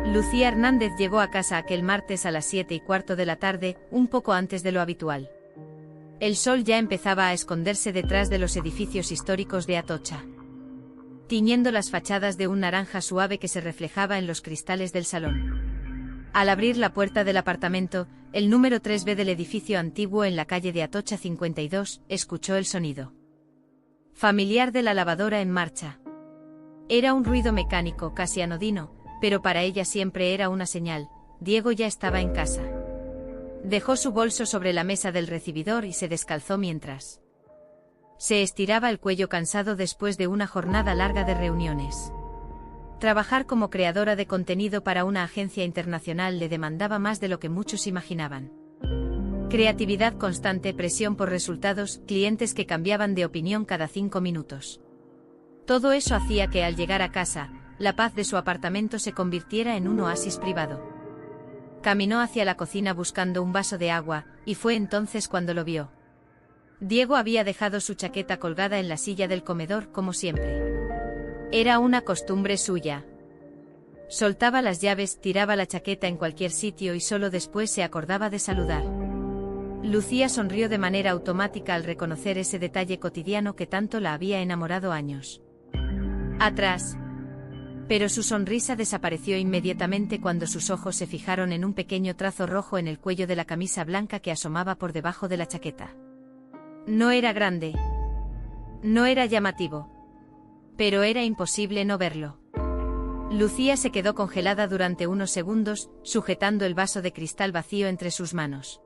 Lucía Hernández llegó a casa aquel martes a las 7:15 de la tarde, un poco antes de lo habitual. El sol ya empezaba a esconderse detrás de los edificios históricos de Atocha, tiñendo las fachadas de un naranja suave que se reflejaba en los cristales del salón. Al abrir la puerta del apartamento, el número 3B del edificio antiguo en la calle de Atocha 52, escuchó el sonido familiar de la lavadora en marcha. Era un ruido mecánico, casi anodino, pero para ella siempre era una señal: Diego ya estaba en casa. Dejó su bolso sobre la mesa del recibidor y se descalzó mientras se estiraba el cuello cansado después de una jornada larga de reuniones. Trabajar como creadora de contenido para una agencia internacional le demandaba más de lo que muchos imaginaban. Creatividad constante, presión por resultados, clientes que cambiaban de opinión cada 5 minutos. Todo eso hacía que al llegar a casa, la paz de su apartamento se convirtiera en un oasis privado. Caminó hacia la cocina buscando un vaso de agua, y fue entonces cuando lo vio. Diego había dejado su chaqueta colgada en la silla del comedor como siempre. Era una costumbre suya. Soltaba las llaves, tiraba la chaqueta en cualquier sitio y solo después se acordaba de saludar. Lucía sonrió de manera automática al reconocer ese detalle cotidiano que tanto la había enamorado años atrás. Pero su sonrisa desapareció inmediatamente cuando sus ojos se fijaron en un pequeño trazo rojo en el cuello de la camisa blanca que asomaba por debajo de la chaqueta. No era grande. No era llamativo. Pero era imposible no verlo. Lucía se quedó congelada durante unos segundos, sujetando el vaso de cristal vacío entre sus manos.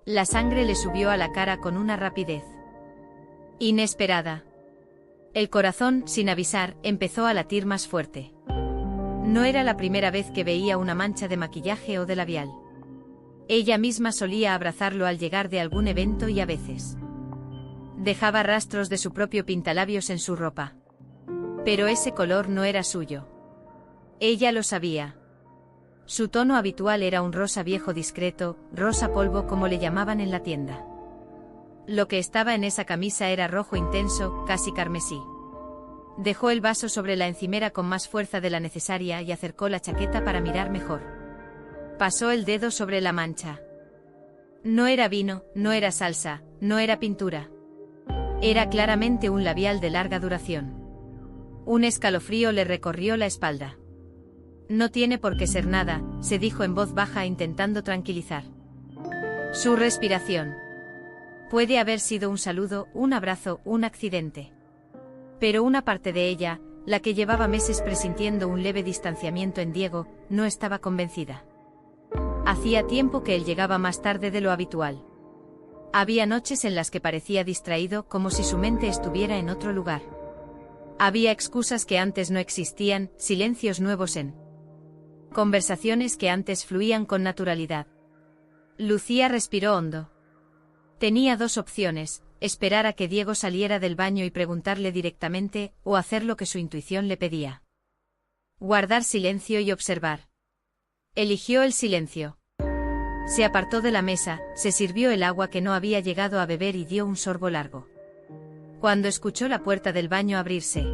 La sangre le subió a la cara con una rapidez inesperada. El corazón, sin avisar, empezó a latir más fuerte. No era la primera vez que veía una mancha de maquillaje o de labial. Ella misma solía abrazarlo al llegar de algún evento y a veces dejaba rastros de su propio pintalabios en su ropa. Pero ese color no era suyo. Ella lo sabía. Su tono habitual era un rosa viejo discreto, rosa polvo como le llamaban en la tienda. Lo que estaba en esa camisa era rojo intenso, casi carmesí. Dejó el vaso sobre la encimera con más fuerza de la necesaria y acercó la chaqueta para mirar mejor. Pasó el dedo sobre la mancha. No era vino, no era salsa, no era pintura. Era claramente un labial de larga duración. Un escalofrío le recorrió la espalda. No tiene por qué ser nada, se dijo en voz baja intentando tranquilizar su respiración. Puede haber sido un saludo, un abrazo, un accidente. Pero una parte de ella, la que llevaba meses presintiendo un leve distanciamiento en Diego, no estaba convencida. Hacía tiempo que él llegaba más tarde de lo habitual. Había noches en las que parecía distraído, como si su mente estuviera en otro lugar. Había excusas que antes no existían, silencios nuevos en conversaciones que antes fluían con naturalidad. Lucía respiró hondo. Tenía dos opciones: esperar a que Diego saliera del baño y preguntarle directamente, o hacer lo que su intuición le pedía. Guardar silencio y observar. Eligió el silencio. Se apartó de la mesa, se sirvió el agua que no había llegado a beber y dio un sorbo largo. Cuando escuchó la puerta del baño abrirse,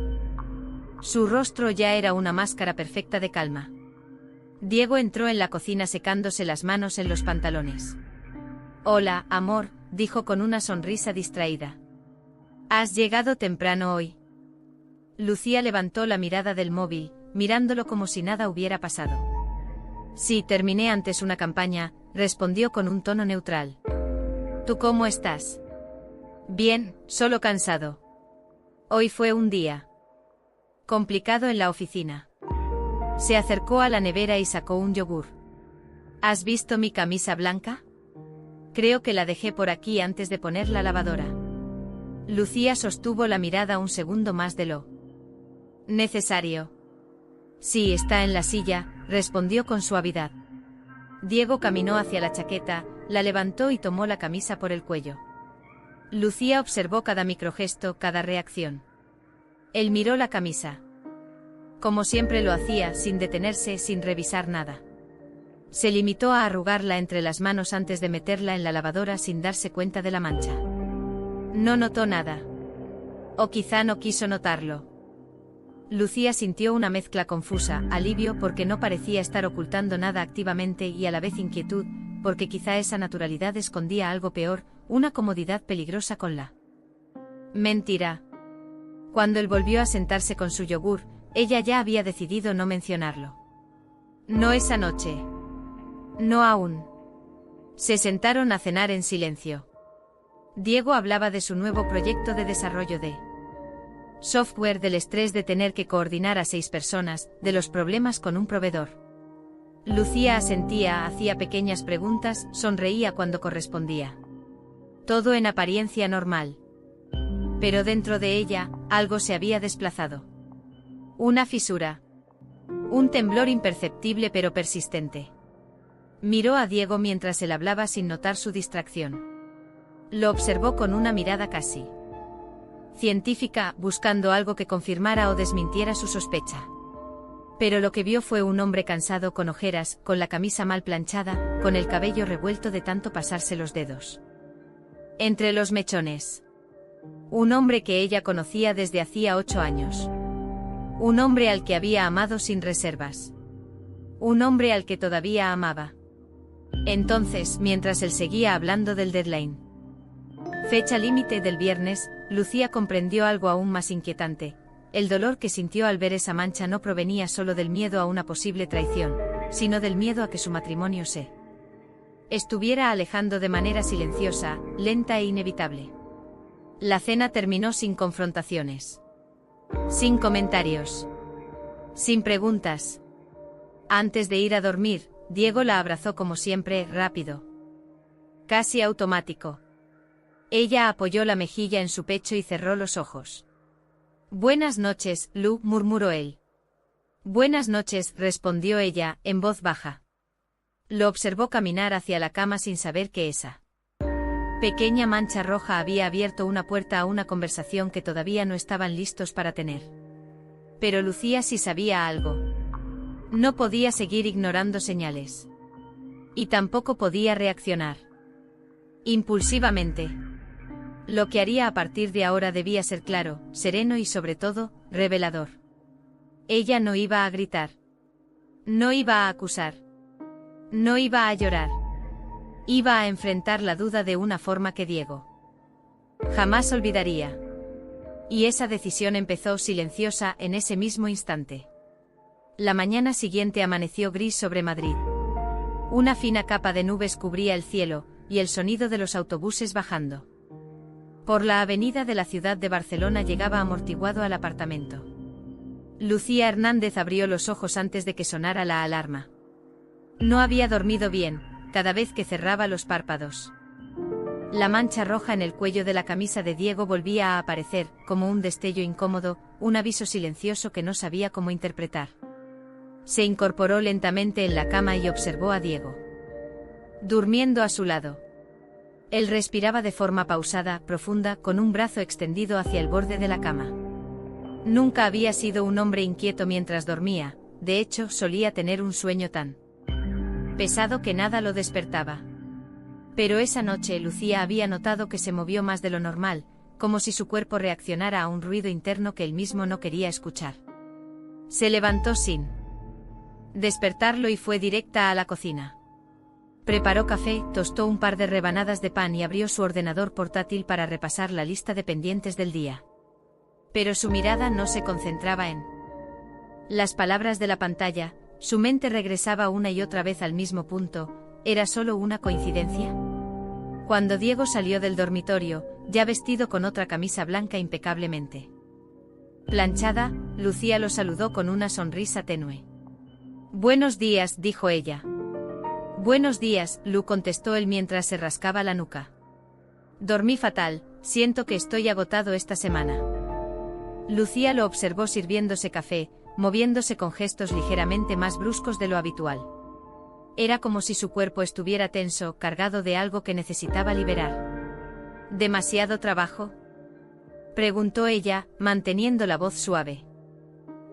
su rostro ya era una máscara perfecta de calma. Diego entró en la cocina secándose las manos en los pantalones. «Hola, amor», dijo con una sonrisa distraída. «¿Has llegado temprano hoy?» Lucía levantó la mirada del móvil, mirándolo como si nada hubiera pasado. «Sí, terminé antes una campaña», respondió con un tono neutral. «¿Tú cómo estás?» «Bien, solo cansado. Hoy fue un día complicado en la oficina». Se acercó a la nevera y sacó un yogur. «¿Has visto mi camisa blanca? Creo que la dejé por aquí antes de poner la lavadora». Lucía sostuvo la mirada un segundo más de lo necesario. «Sí, está en la silla», respondió con suavidad. Diego caminó hacia la chaqueta, la levantó y tomó la camisa por el cuello. Lucía observó cada microgesto, cada reacción. Él miró la camisa. Como siempre lo hacía, sin detenerse, sin revisar nada. Se limitó a arrugarla entre las manos antes de meterla en la lavadora sin darse cuenta de la mancha. No notó nada. O quizá no quiso notarlo. Lucía sintió una mezcla confusa, alivio porque no parecía estar ocultando nada activamente y a la vez inquietud, porque quizá esa naturalidad escondía algo peor, una comodidad peligrosa con la mentira. Cuando él volvió a sentarse con su yogur, ella ya había decidido no mencionarlo. No esa noche. No aún. Se sentaron a cenar en silencio. Diego hablaba de su nuevo proyecto de desarrollo de software, del estrés de tener que coordinar a 6 personas, de los problemas con un proveedor. Lucía asentía, hacía pequeñas preguntas, sonreía cuando correspondía. Todo en apariencia normal. Pero dentro de ella, algo se había desplazado. Una fisura. Un temblor imperceptible pero persistente. Miró a Diego mientras él hablaba sin notar su distracción. Lo observó con una mirada casi científica, buscando algo que confirmara o desmintiera su sospecha. Pero lo que vio fue un hombre cansado, con ojeras, con la camisa mal planchada, con el cabello revuelto de tanto pasarse los dedos entre los mechones. Un hombre que ella conocía desde hacía 8 años. Un hombre al que había amado sin reservas. Un hombre al que todavía amaba. Entonces, mientras él seguía hablando del deadline, fecha límite del viernes, Lucía comprendió algo aún más inquietante. El dolor que sintió al ver esa mancha no provenía solo del miedo a una posible traición, sino del miedo a que su matrimonio se estuviera alejando de manera silenciosa, lenta e inevitable. La cena terminó sin confrontaciones. Sin comentarios. Sin preguntas. Antes de ir a dormir, Diego la abrazó como siempre, rápido. Casi automático. Ella apoyó la mejilla en su pecho y cerró los ojos. Buenas noches, Lu, murmuró él. Buenas noches, respondió ella, en voz baja. Lo observó caminar hacia la cama sin saber que esa pequeña mancha roja había abierto una puerta a una conversación que todavía no estaban listos para tener. Pero Lucía sí sabía algo. No podía seguir ignorando señales. Y tampoco podía reaccionar impulsivamente. Lo que haría a partir de ahora debía ser claro, sereno y sobre todo, revelador. Ella no iba a gritar. No iba a acusar. No iba a llorar. Iba a enfrentar la duda de una forma que Diego jamás olvidaría. Y esa decisión empezó silenciosa en ese mismo instante. La mañana siguiente amaneció gris sobre Madrid. Una fina capa de nubes cubría el cielo, y el sonido de los autobuses bajando por la avenida de la ciudad de Barcelona llegaba amortiguado al apartamento. Lucía Hernández abrió los ojos antes de que sonara la alarma. No había dormido bien, cada vez que cerraba los párpados. La mancha roja en el cuello de la camisa de Diego volvía a aparecer, como un destello incómodo, un aviso silencioso que no sabía cómo interpretar. Se incorporó lentamente en la cama y observó a Diego durmiendo a su lado. Él respiraba de forma pausada, profunda, con un brazo extendido hacia el borde de la cama. Nunca había sido un hombre inquieto mientras dormía, de hecho solía tener un sueño tan pesado que nada lo despertaba. Pero esa noche Lucía había notado que se movió más de lo normal, como si su cuerpo reaccionara a un ruido interno que él mismo no quería escuchar. Se levantó sin despertarlo y fue directa a la cocina. Preparó café, tostó un par de rebanadas de pan y abrió su ordenador portátil para repasar la lista de pendientes del día. Pero su mirada no se concentraba en las palabras de la pantalla, su mente regresaba una y otra vez al mismo punto. ¿Era solo una coincidencia? Cuando Diego salió del dormitorio, ya vestido con otra camisa blanca impecablemente planchada, Lucía lo saludó con una sonrisa tenue. Buenos días, dijo ella. Buenos días, Lu, contestó él mientras se rascaba la nuca. Dormí fatal, siento que estoy agotado esta semana. Lucía lo observó sirviéndose café, moviéndose con gestos ligeramente más bruscos de lo habitual. Era como si su cuerpo estuviera tenso, cargado de algo que necesitaba liberar. ¿Demasiado trabajo?, preguntó ella, manteniendo la voz suave.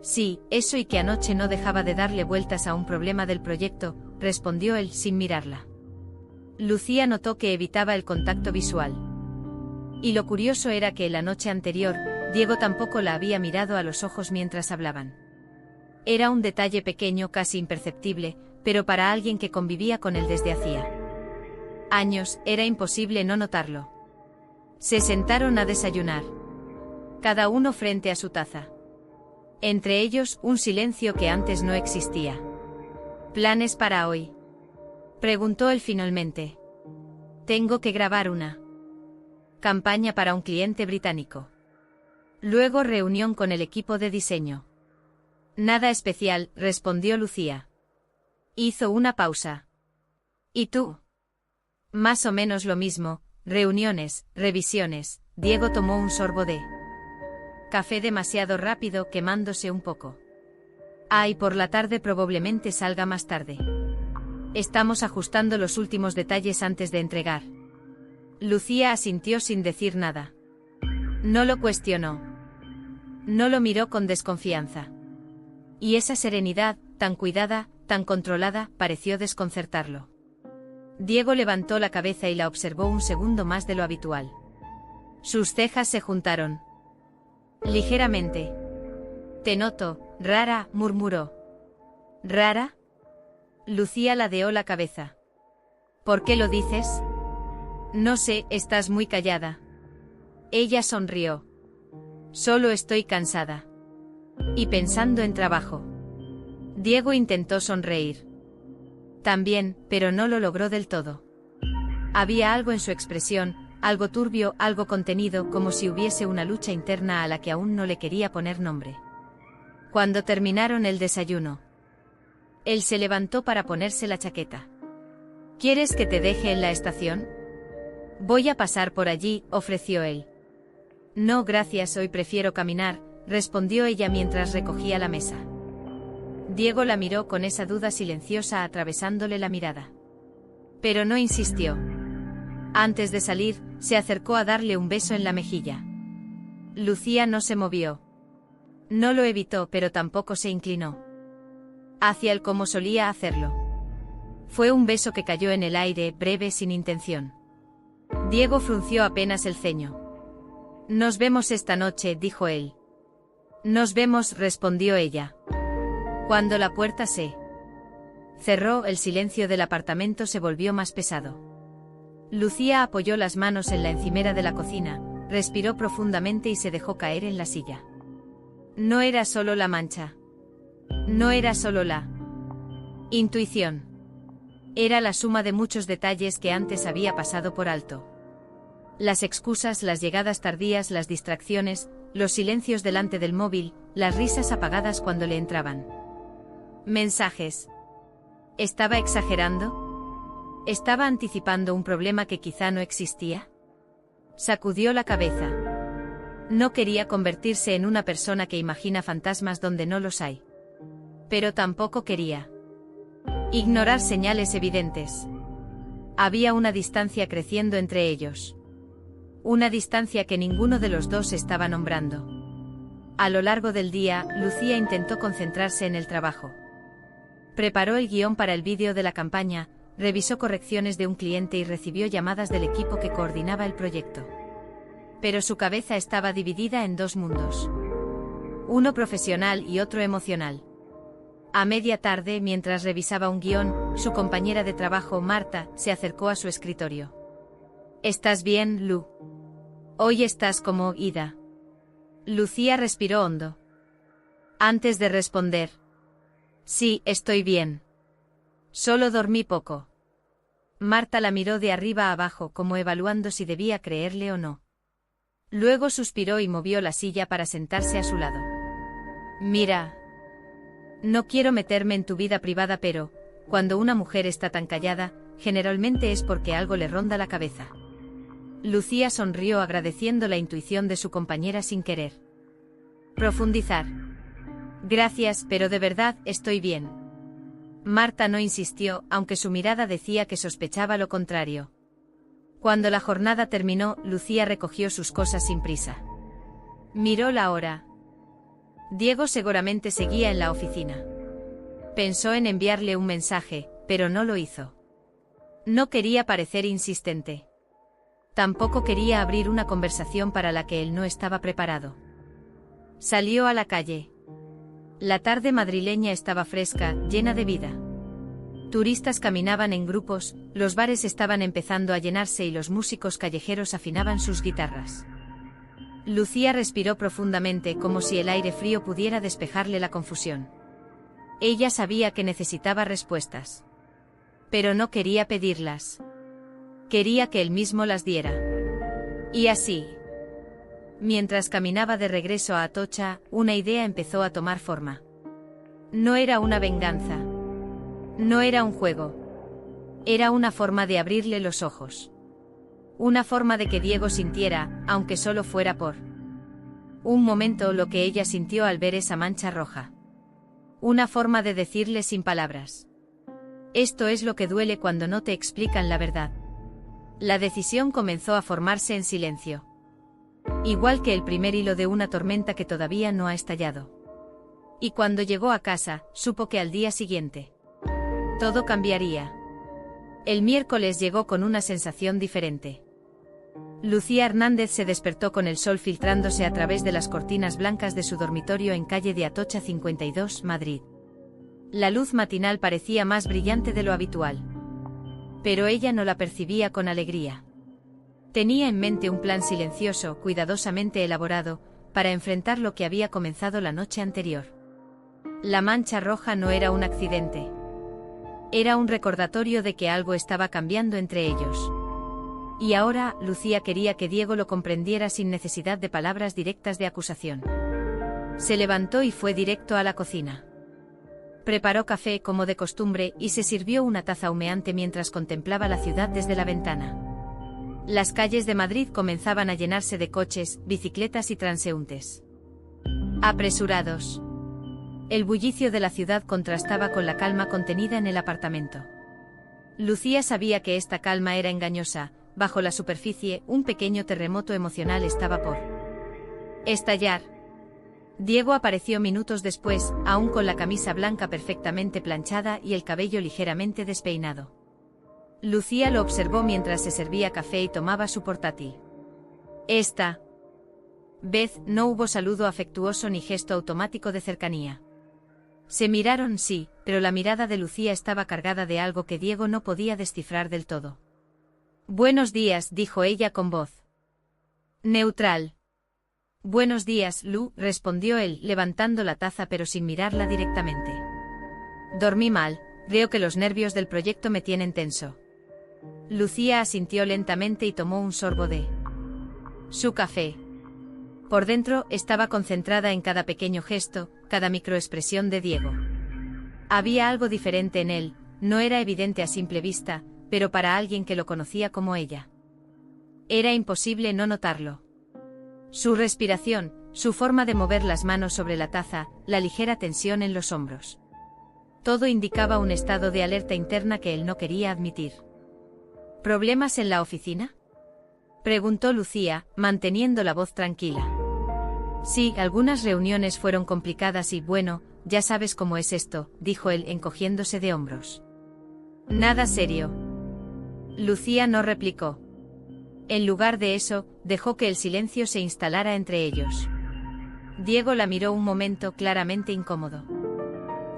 Sí, eso, y que anoche no dejaba de darle vueltas a un problema del proyecto, respondió él sin mirarla. Lucía notó que evitaba el contacto visual. Y lo curioso era que la noche anterior, Diego tampoco la había mirado a los ojos mientras hablaban. Era un detalle pequeño, casi imperceptible, pero para alguien que convivía con él desde hacía años, era imposible no notarlo. Se sentaron a desayunar. Cada uno frente a su taza. Entre ellos, un silencio que antes no existía. ¿Planes para hoy?, preguntó él finalmente. Tengo que grabar una campaña para un cliente británico. Luego reunión con el equipo de diseño. Nada especial, respondió Lucía. Hizo una pausa. ¿Y tú? Más o menos lo mismo, reuniones, revisiones. Diego tomó un sorbo de café demasiado rápido, quemándose un poco. Y por la tarde probablemente salga más tarde. Estamos ajustando los últimos detalles antes de entregar. Lucía asintió sin decir nada. No lo cuestionó. No lo miró con desconfianza. Y esa serenidad, tan cuidada, tan controlada, pareció desconcertarlo. Diego levantó la cabeza y la observó un segundo más de lo habitual. Sus cejas se juntaron. Ligeramente. Te noto, rara, murmuró. ¿Rara? Lucía ladeó la cabeza. ¿Por qué lo dices? No sé, estás muy callada. Ella sonrió. Solo estoy cansada. Y pensando en trabajo. Diego intentó sonreír. También, pero no lo logró del todo. Había algo en su expresión, algo turbio, algo contenido, como si hubiese una lucha interna a la que aún no le quería poner nombre. Cuando terminaron el desayuno, él se levantó para ponerse la chaqueta. ¿Quieres que te deje en la estación? Voy a pasar por allí, ofreció él. No, gracias, hoy prefiero caminar, respondió ella mientras recogía la mesa. Diego la miró con esa duda silenciosa atravesándole la mirada. Pero no insistió. Antes de salir, se acercó a darle un beso en la mejilla. Lucía no se movió. No lo evitó, pero tampoco se inclinó hacia él como solía hacerlo. Fue un beso que cayó en el aire, breve, sin intención. Diego frunció apenas el ceño. Nos vemos esta noche, dijo él. Nos vemos, respondió ella. Cuando la puerta se cerró, el silencio del apartamento se volvió más pesado. Lucía apoyó las manos en la encimera de la cocina, respiró profundamente y se dejó caer en la silla. No era solo la mancha. No era solo la intuición. Era la suma de muchos detalles que antes había pasado por alto. Las excusas, las llegadas tardías, las distracciones, los silencios delante del móvil, las risas apagadas cuando le entraban mensajes. ¿Estaba exagerando? ¿Estaba anticipando un problema que quizá no existía? Sacudió la cabeza. No quería convertirse en una persona que imagina fantasmas donde no los hay. Pero tampoco quería ignorar señales evidentes. Había una distancia creciendo entre ellos. Una distancia que ninguno de los dos estaba nombrando. A lo largo del día, Lucía intentó concentrarse en el trabajo. Preparó el guión para el vídeo de la campaña, revisó correcciones de un cliente y recibió llamadas del equipo que coordinaba el proyecto. Pero su cabeza estaba dividida en dos mundos. Uno profesional y otro emocional. A media tarde, mientras revisaba un guión, su compañera de trabajo, Marta, se acercó a su escritorio. ¿Estás bien, Lu? Hoy estás como ida. Lucía respiró hondo. Antes de responder. Sí, estoy bien. Solo dormí poco. Marta la miró de arriba a abajo como evaluando si debía creerle o no. Luego suspiró y movió la silla para sentarse a su lado. Mira. No quiero meterme en tu vida privada, pero, cuando una mujer está tan callada, generalmente es porque algo le ronda la cabeza. Lucía sonrió agradeciendo la intuición de su compañera sin querer profundizar. Gracias, pero de verdad, estoy bien. Marta no insistió, aunque su mirada decía que sospechaba lo contrario. Cuando la jornada terminó, Lucía recogió sus cosas sin prisa. Miró la hora. Diego seguramente seguía en la oficina. Pensó en enviarle un mensaje, pero no lo hizo. No quería parecer insistente. Tampoco quería abrir una conversación para la que él no estaba preparado. Salió a la calle. La tarde madrileña estaba fresca, llena de vida. Turistas caminaban en grupos, los bares estaban empezando a llenarse y los músicos callejeros afinaban sus guitarras. Lucía respiró profundamente como si el aire frío pudiera despejarle la confusión. Ella sabía que necesitaba respuestas. Pero no quería pedirlas. Quería que él mismo las diera. Y así. Mientras caminaba de regreso a Atocha, una idea empezó a tomar forma. No era una venganza. No era un juego. Era una forma de abrirle los ojos. Una forma de que Diego sintiera, aunque solo fuera por un momento, lo que ella sintió al ver esa mancha roja. Una forma de decirle sin palabras: esto es lo que duele cuando no te explican la verdad. La decisión comenzó a formarse en silencio. Igual que el primer hilo de una tormenta que todavía no ha estallado. Y cuando llegó a casa, supo que al día siguiente todo cambiaría. El miércoles llegó con una sensación diferente. Lucía Hernández se despertó con el sol filtrándose a través de las cortinas blancas de su dormitorio en calle de Atocha 52, Madrid. La luz matinal parecía más brillante de lo habitual. Pero ella no la percibía con alegría. Tenía en mente un plan silencioso, cuidadosamente elaborado, para enfrentar lo que había comenzado la noche anterior. La mancha roja no era un accidente. Era un recordatorio de que algo estaba cambiando entre ellos. Y ahora, Lucía quería que Diego lo comprendiera sin necesidad de palabras directas de acusación. Se levantó y fue directo a la cocina. Preparó café como de costumbre y se sirvió una taza humeante mientras contemplaba la ciudad desde la ventana. Las calles de Madrid comenzaban a llenarse de coches, bicicletas y transeúntes apresurados. El bullicio de la ciudad contrastaba con la calma contenida en el apartamento. Lucía sabía que esta calma era engañosa. Bajo la superficie, un pequeño terremoto emocional estaba por estallar. Diego apareció minutos después, aún con la camisa blanca perfectamente planchada y el cabello ligeramente despeinado. Lucía lo observó mientras se servía café y tomaba su portátil. Esta vez no hubo saludo afectuoso ni gesto automático de cercanía. Se miraron, sí, pero la mirada de Lucía estaba cargada de algo que Diego no podía descifrar del todo. Buenos días, dijo ella con voz neutral. Buenos días, Lu, respondió él, levantando la taza pero sin mirarla directamente. Dormí mal, creo que los nervios del proyecto me tienen tenso. Lucía asintió lentamente y tomó un sorbo de su café. Por dentro, estaba concentrada en cada pequeño gesto, cada microexpresión de Diego. Había algo diferente en él, no era evidente a simple vista, pero para alguien que lo conocía como ella. Era imposible no notarlo. Su respiración, su forma de mover las manos sobre la taza, la ligera tensión en los hombros. Todo indicaba un estado de alerta interna que él no quería admitir. ¿Problemas en la oficina?, preguntó Lucía, manteniendo la voz tranquila. Sí, algunas reuniones fueron complicadas y bueno, ya sabes cómo es esto, dijo él encogiéndose de hombros. Nada serio. Lucía no replicó. En lugar de eso, dejó que el silencio se instalara entre ellos. Diego la miró un momento, claramente incómodo.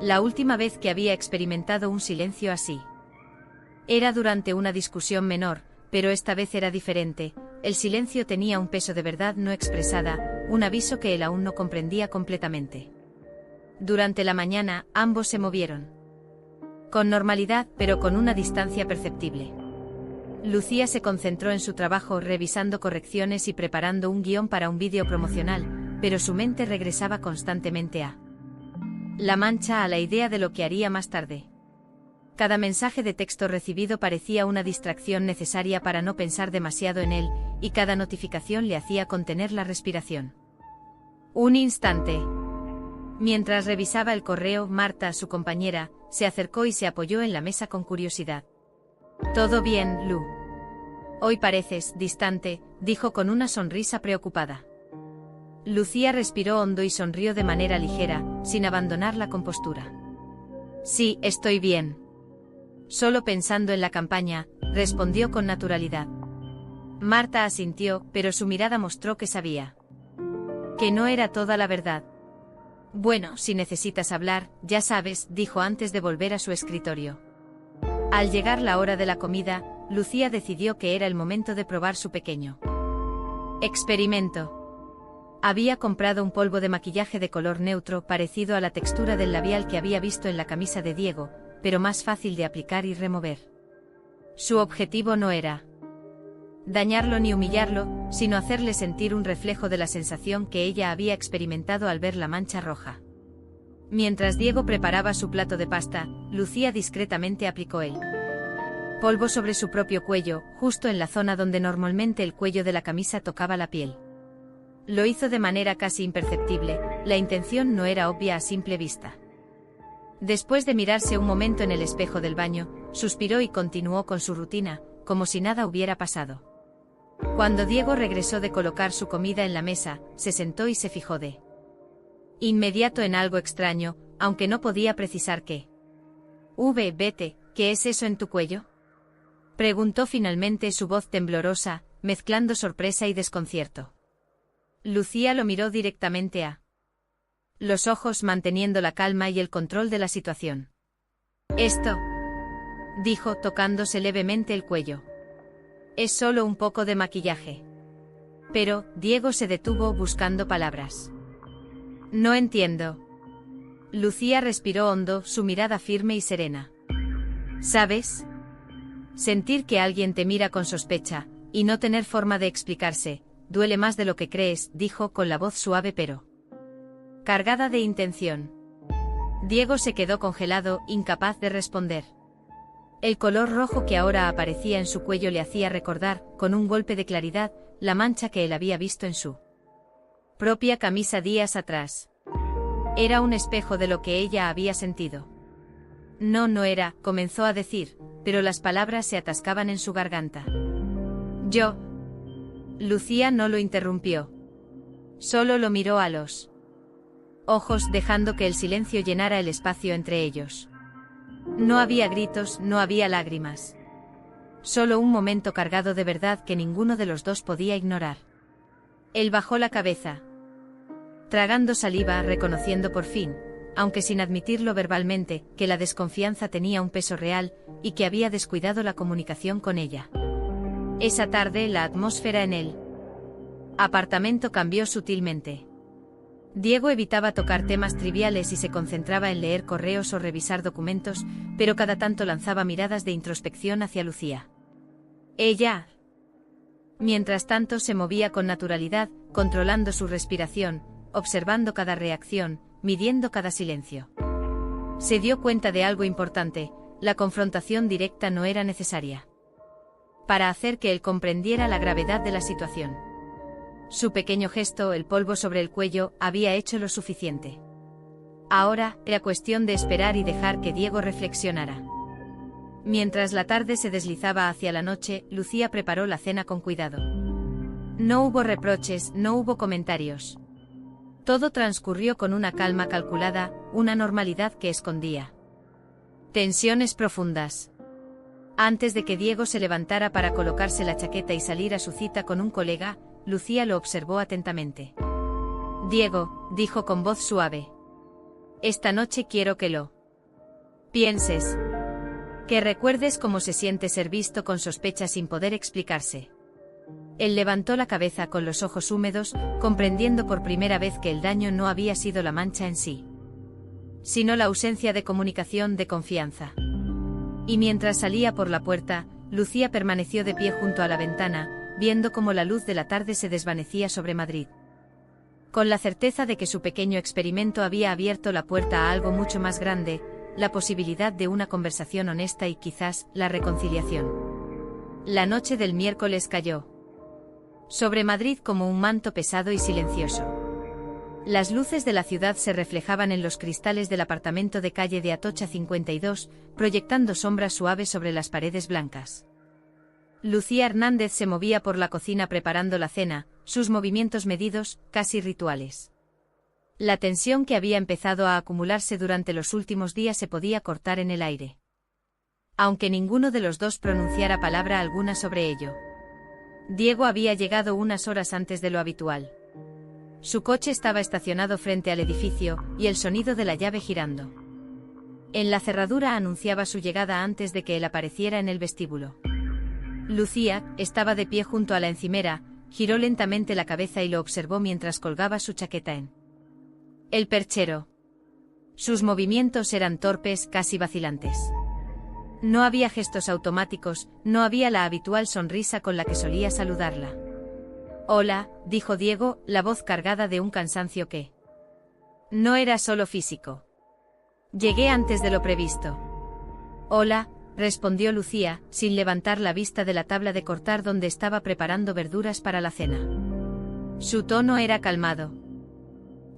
La última vez que había experimentado un silencio así era durante una discusión menor, pero esta vez era diferente. El silencio tenía un peso de verdad no expresada, un aviso que él aún no comprendía completamente. Durante la mañana, ambos se movieron. Con normalidad, pero con una distancia perceptible. Lucía se concentró en su trabajo revisando correcciones y preparando un guión para un vídeo promocional, pero su mente regresaba constantemente a la mancha, a la idea de lo que haría más tarde. Cada mensaje de texto recibido parecía una distracción necesaria para no pensar demasiado en él, y cada notificación le hacía contener la respiración. Un instante. Mientras revisaba el correo, Marta, su compañera, se acercó y se apoyó en la mesa con curiosidad. ¿Todo bien, Lu? Hoy pareces distante, dijo con una sonrisa preocupada. Lucía respiró hondo y sonrió de manera ligera, sin abandonar la compostura. Sí, estoy bien. Solo pensando en la campaña, respondió con naturalidad. Marta asintió, pero su mirada mostró que sabía. Que no era toda la verdad. Bueno, si necesitas hablar, ya sabes, dijo antes de volver a su escritorio. Al llegar la hora de la comida, Lucía decidió que era el momento de probar su pequeño experimento. Había comprado un polvo de maquillaje de color neutro parecido a la textura del labial que había visto en la camisa de Diego, pero más fácil de aplicar y remover. Su objetivo no era dañarlo ni humillarlo, sino hacerle sentir un reflejo de la sensación que ella había experimentado al ver la mancha roja. Mientras Diego preparaba su plato de pasta, Lucía discretamente aplicó el polvo sobre su propio cuello, justo en la zona donde normalmente el cuello de la camisa tocaba la piel. Lo hizo de manera casi imperceptible, la intención no era obvia a simple vista. Después de mirarse un momento en el espejo del baño, suspiró y continuó con su rutina, como si nada hubiera pasado. Cuando Diego regresó de colocar su comida en la mesa, se sentó y se fijó de inmediato en algo extraño, aunque no podía precisar qué. Vete, ¿qué es eso en tu cuello?, preguntó finalmente, su voz temblorosa, mezclando sorpresa y desconcierto. Lucía lo miró directamente a los ojos, manteniendo la calma y el control de la situación. Esto, dijo, tocándose levemente el cuello. Es solo un poco de maquillaje. Pero, Diego se detuvo buscando palabras. No entiendo. Lucía respiró hondo, su mirada firme y serena. ¿Sabes? Sentir que alguien te mira con sospecha, y no tener forma de explicarse, duele más de lo que crees, dijo con la voz suave pero cargada de intención. Diego se quedó congelado, incapaz de responder. El color rojo que ahora aparecía en su cuello le hacía recordar, con un golpe de claridad, la mancha que él había visto en su propia camisa días atrás. Era un espejo de lo que ella había sentido. No era, comenzó a decir, pero las palabras se atascaban en su garganta. Yo. Lucía no lo interrumpió. Solo lo miró a los ojos, dejando que el silencio llenara el espacio entre ellos. No había gritos, no había lágrimas. Solo un momento cargado de verdad que ninguno de los dos podía ignorar. Él bajó la cabeza, tragando saliva, reconociendo por fin, aunque sin admitirlo verbalmente, que la desconfianza tenía un peso real, y que había descuidado la comunicación con ella. Esa tarde la atmósfera en el apartamento cambió sutilmente. Diego evitaba tocar temas triviales y se concentraba en leer correos o revisar documentos, pero cada tanto lanzaba miradas de introspección hacia Lucía. Ella, mientras tanto, se movía con naturalidad, controlando su respiración, observando cada reacción, midiendo cada silencio. Se dio cuenta de algo importante: la confrontación directa no era necesaria para hacer que él comprendiera la gravedad de la situación. Su pequeño gesto, el polvo sobre el cuello, había hecho lo suficiente. Ahora, era cuestión de esperar y dejar que Diego reflexionara. Mientras la tarde se deslizaba hacia la noche, Lucía preparó la cena con cuidado. No hubo reproches, no hubo comentarios. Todo transcurrió con una calma calculada, una normalidad que escondía tensiones profundas. Antes de que Diego se levantara para colocarse la chaqueta y salir a su cita con un colega, Lucía lo observó atentamente. Diego, dijo con voz suave. Esta noche quiero que lo pienses. Que recuerdes cómo se siente ser visto con sospecha sin poder explicarse. Él levantó la cabeza con los ojos húmedos, comprendiendo por primera vez que el daño no había sido la mancha en sí, sino la ausencia de comunicación, de confianza. Y mientras salía por la puerta, Lucía permaneció de pie junto a la ventana, viendo cómo la luz de la tarde se desvanecía sobre Madrid. Con la certeza de que su pequeño experimento había abierto la puerta a algo mucho más grande, la posibilidad de una conversación honesta y quizás la reconciliación. La noche del miércoles cayó sobre Madrid como un manto pesado y silencioso. Las luces de la ciudad se reflejaban en los cristales del apartamento de calle de Atocha 52, proyectando sombras suaves sobre las paredes blancas. Lucía Hernández se movía por la cocina preparando la cena, sus movimientos medidos, casi rituales. La tensión que había empezado a acumularse durante los últimos días se podía cortar en el aire, aunque ninguno de los dos pronunciara palabra alguna sobre ello. Diego había llegado unas horas antes de lo habitual. Su coche estaba estacionado frente al edificio, y el sonido de la llave girando en la cerradura anunciaba su llegada antes de que él apareciera en el vestíbulo. Lucía estaba de pie junto a la encimera, giró lentamente la cabeza y lo observó mientras colgaba su chaqueta en el perchero. Sus movimientos eran torpes, casi vacilantes. No había gestos automáticos, no había la habitual sonrisa con la que solía saludarla. «Hola», dijo Diego, la voz cargada de un cansancio que no era solo físico. «Llegué antes de lo previsto». «Hola», respondió Lucía, sin levantar la vista de la tabla de cortar donde estaba preparando verduras para la cena. Su tono era calmado,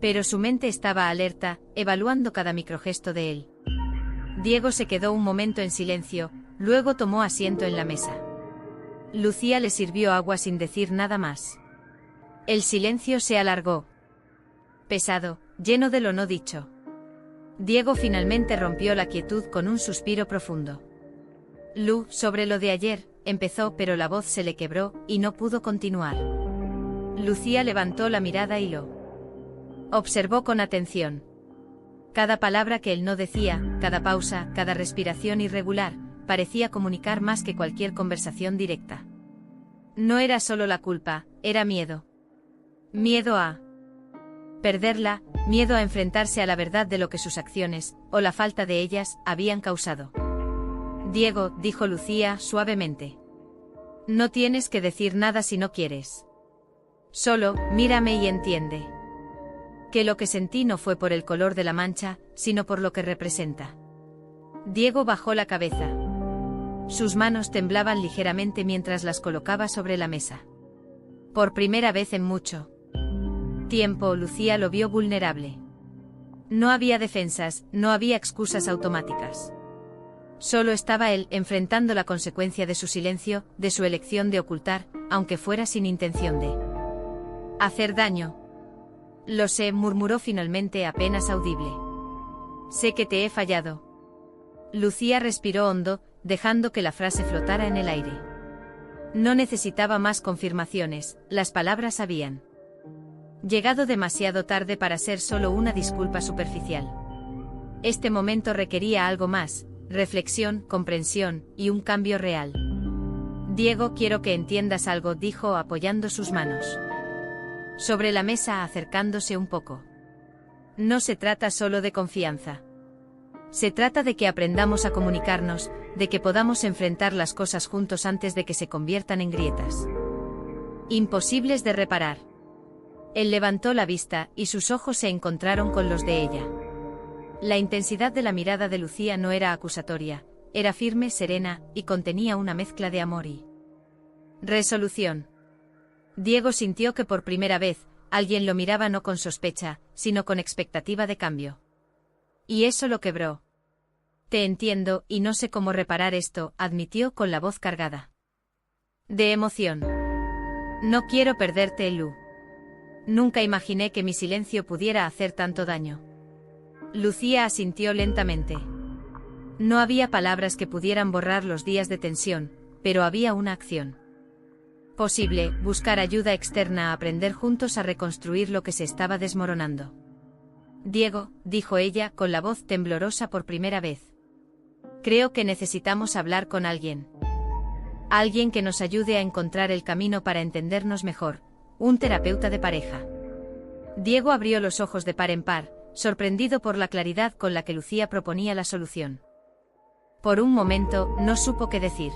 pero su mente estaba alerta, evaluando cada microgesto de él. Diego se quedó un momento en silencio, luego tomó asiento en la mesa. Lucía le sirvió agua sin decir nada más. El silencio se alargó, pesado, lleno de lo no dicho. Diego finalmente rompió la quietud con un suspiro profundo. «Lu, sobre lo de ayer», empezó, pero la voz se le quebró, y no pudo continuar. Lucía levantó la mirada y lo observó con atención. Cada palabra que él no decía, cada pausa, cada respiración irregular, parecía comunicar más que cualquier conversación directa. No era solo la culpa, era miedo. Miedo a perderla, miedo a enfrentarse a la verdad de lo que sus acciones, o la falta de ellas, habían causado. «Diego», dijo Lucía suavemente. «No tienes que decir nada si no quieres. Solo, mírame y entiende que lo que sentí no fue por el color de la mancha, sino por lo que representa». Diego bajó la cabeza. Sus manos temblaban ligeramente mientras las colocaba sobre la mesa. Por primera vez en mucho tiempo, Lucía lo vio vulnerable. No había defensas, no había excusas automáticas. Solo estaba él enfrentando la consecuencia de su silencio, de su elección de ocultar, aunque fuera sin intención de hacer daño. «Lo sé», murmuró finalmente apenas audible. «Sé que te he fallado». Lucía respiró hondo, dejando que la frase flotara en el aire. No necesitaba más confirmaciones, las palabras habían llegado demasiado tarde para ser solo una disculpa superficial. Este momento requería algo más: reflexión, comprensión, y un cambio real. «Diego, quiero que entiendas algo», dijo apoyando sus manos sobre la mesa, acercándose un poco. «No se trata solo de confianza. Se trata de que aprendamos a comunicarnos, de que podamos enfrentar las cosas juntos antes de que se conviertan en grietas imposibles de reparar». Él levantó la vista, y sus ojos se encontraron con los de ella. La intensidad de la mirada de Lucía no era acusatoria, era firme, serena, y contenía una mezcla de amor y resolución. Diego sintió que por primera vez, alguien lo miraba no con sospecha, sino con expectativa de cambio. Y eso lo quebró. «Te entiendo, y no sé cómo reparar esto», admitió con la voz cargada de emoción. «No quiero perderte, Lu. Nunca imaginé que mi silencio pudiera hacer tanto daño». Lucía asintió lentamente. No había palabras que pudieran borrar los días de tensión, pero había una acción posible: buscar ayuda externa, aprender juntos a reconstruir lo que se estaba desmoronando. «Diego», dijo ella, con la voz temblorosa por primera vez. «Creo que necesitamos hablar con alguien. Alguien que nos ayude a encontrar el camino para entendernos mejor, un terapeuta de pareja». Diego abrió los ojos de par en par, sorprendido por la claridad con la que Lucía proponía la solución. Por un momento, no supo qué decir.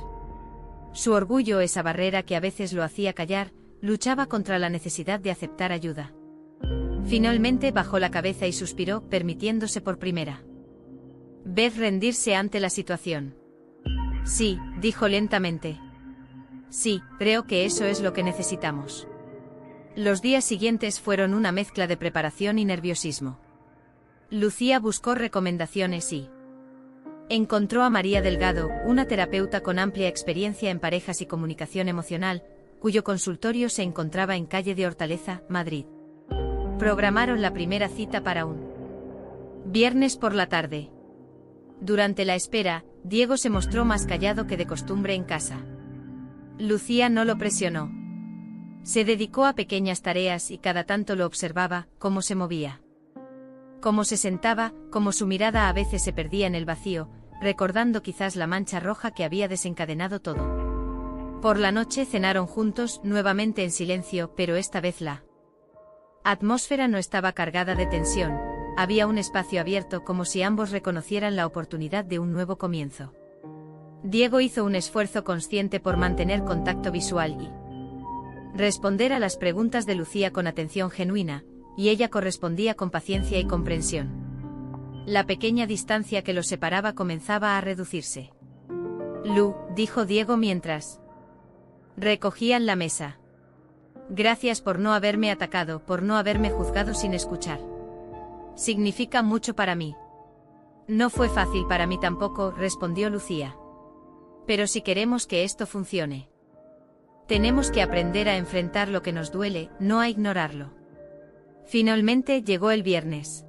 Su orgullo, esa barrera que a veces lo hacía callar, luchaba contra la necesidad de aceptar ayuda. Finalmente bajó la cabeza y suspiró, permitiéndose por primera vez rendirse ante la situación. «Sí», dijo lentamente. «Sí, creo que eso es lo que necesitamos». Los días siguientes fueron una mezcla de preparación y nerviosismo. Lucía buscó recomendaciones y encontró a María Delgado, una terapeuta con amplia experiencia en parejas y comunicación emocional, cuyo consultorio se encontraba en calle de Hortaleza, Madrid. Programaron la primera cita para un viernes por la tarde. Durante la espera, Diego se mostró más callado que de costumbre en casa. Lucía no lo presionó. Se dedicó a pequeñas tareas y cada tanto lo observaba, cómo se movía. Cómo se sentaba, cómo su mirada a veces se perdía en el vacío, recordando quizás la mancha roja que había desencadenado todo. Por la noche cenaron juntos, nuevamente en silencio, pero esta vez la atmósfera no estaba cargada de tensión, había un espacio abierto como si ambos reconocieran la oportunidad de un nuevo comienzo. Diego hizo un esfuerzo consciente por mantener contacto visual y responder a las preguntas de Lucía con atención genuina, y ella correspondía con paciencia y comprensión. La pequeña distancia que los separaba comenzaba a reducirse. Lu, dijo Diego mientras recogían la mesa. Gracias por no haberme atacado, por no haberme juzgado sin escuchar. Significa mucho para mí. No fue fácil para mí tampoco, respondió Lucía. Pero si queremos que esto funcione, tenemos que aprender a enfrentar lo que nos duele, no a ignorarlo. Finalmente llegó el viernes.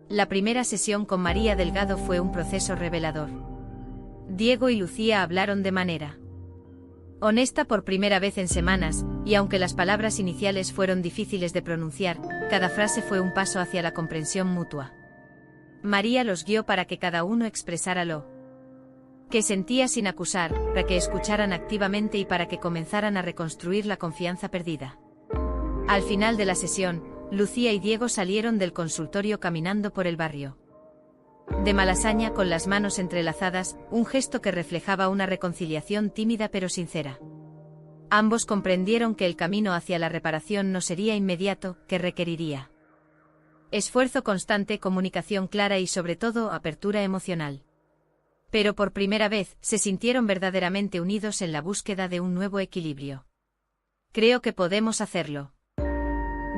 La primera sesión con María Delgado fue un proceso revelador. Diego y Lucía hablaron de manera honesta por primera vez en semanas, y aunque las palabras iniciales fueron difíciles de pronunciar, cada frase fue un paso hacia la comprensión mutua. María los guió para que cada uno expresara lo que sentía sin acusar, para que escucharan activamente y para que comenzaran a reconstruir la confianza perdida. Al final de la sesión, Lucía y Diego salieron del consultorio caminando por el barrio de Malasaña con las manos entrelazadas, un gesto que reflejaba una reconciliación tímida pero sincera. Ambos comprendieron que el camino hacia la reparación no sería inmediato, que requeriría esfuerzo constante, comunicación clara y sobre todo apertura emocional. Pero por primera vez se sintieron verdaderamente unidos en la búsqueda de un nuevo equilibrio. Creo que podemos hacerlo,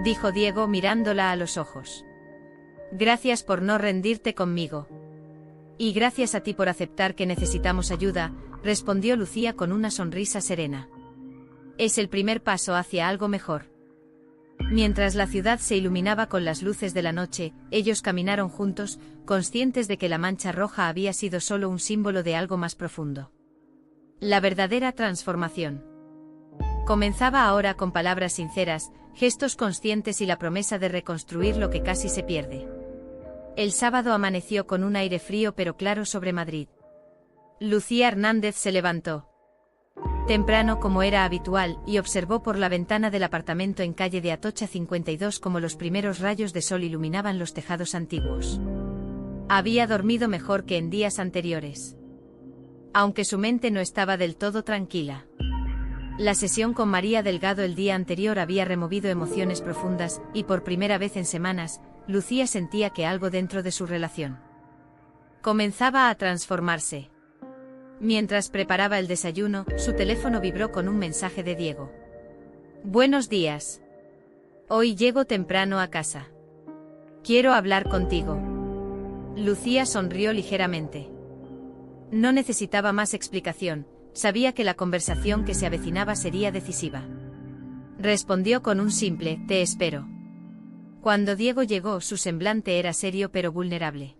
dijo Diego mirándola a los ojos. Gracias por no rendirte conmigo. Y gracias a ti por aceptar que necesitamos ayuda, respondió Lucía con una sonrisa serena. Es el primer paso hacia algo mejor. Mientras la ciudad se iluminaba con las luces de la noche, ellos caminaron juntos, conscientes de que la mancha roja había sido solo un símbolo de algo más profundo. La verdadera transformación comenzaba ahora con palabras sinceras, gestos conscientes y la promesa de reconstruir lo que casi se pierde. El sábado amaneció con un aire frío pero claro sobre Madrid. Lucía Hernández se levantó temprano como era habitual y observó por la ventana del apartamento en calle de Atocha 52 como los primeros rayos de sol iluminaban los tejados antiguos. Había dormido mejor que en días anteriores, aunque su mente no estaba del todo tranquila. La sesión con María Delgado el día anterior había removido emociones profundas, y por primera vez en semanas, Lucía sentía que algo dentro de su relación comenzaba a transformarse. Mientras preparaba el desayuno, su teléfono vibró con un mensaje de Diego. Buenos días. Hoy llego temprano a casa. Quiero hablar contigo. Lucía sonrió ligeramente. No necesitaba más explicación. Sabía que la conversación que se avecinaba sería decisiva. Respondió con un simple, te espero. Cuando Diego llegó, su semblante era serio pero vulnerable.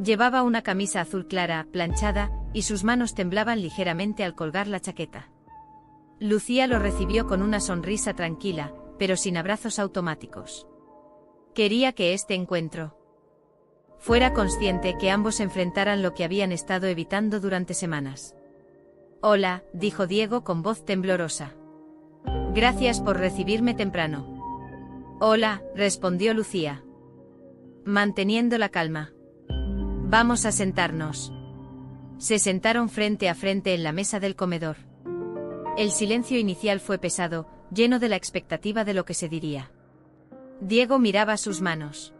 Llevaba una camisa azul clara, planchada, y sus manos temblaban ligeramente al colgar la chaqueta. Lucía lo recibió con una sonrisa tranquila, pero sin abrazos automáticos. Quería que este encuentro fuera consciente, que ambos enfrentaran lo que habían estado evitando durante semanas. Hola, dijo Diego con voz temblorosa. Gracias por recibirme temprano. Hola, respondió Lucía, manteniendo la calma. Vamos a sentarnos. Se sentaron frente a frente en la mesa del comedor. El silencio inicial fue pesado, lleno de la expectativa de lo que se diría. Diego miraba sus manos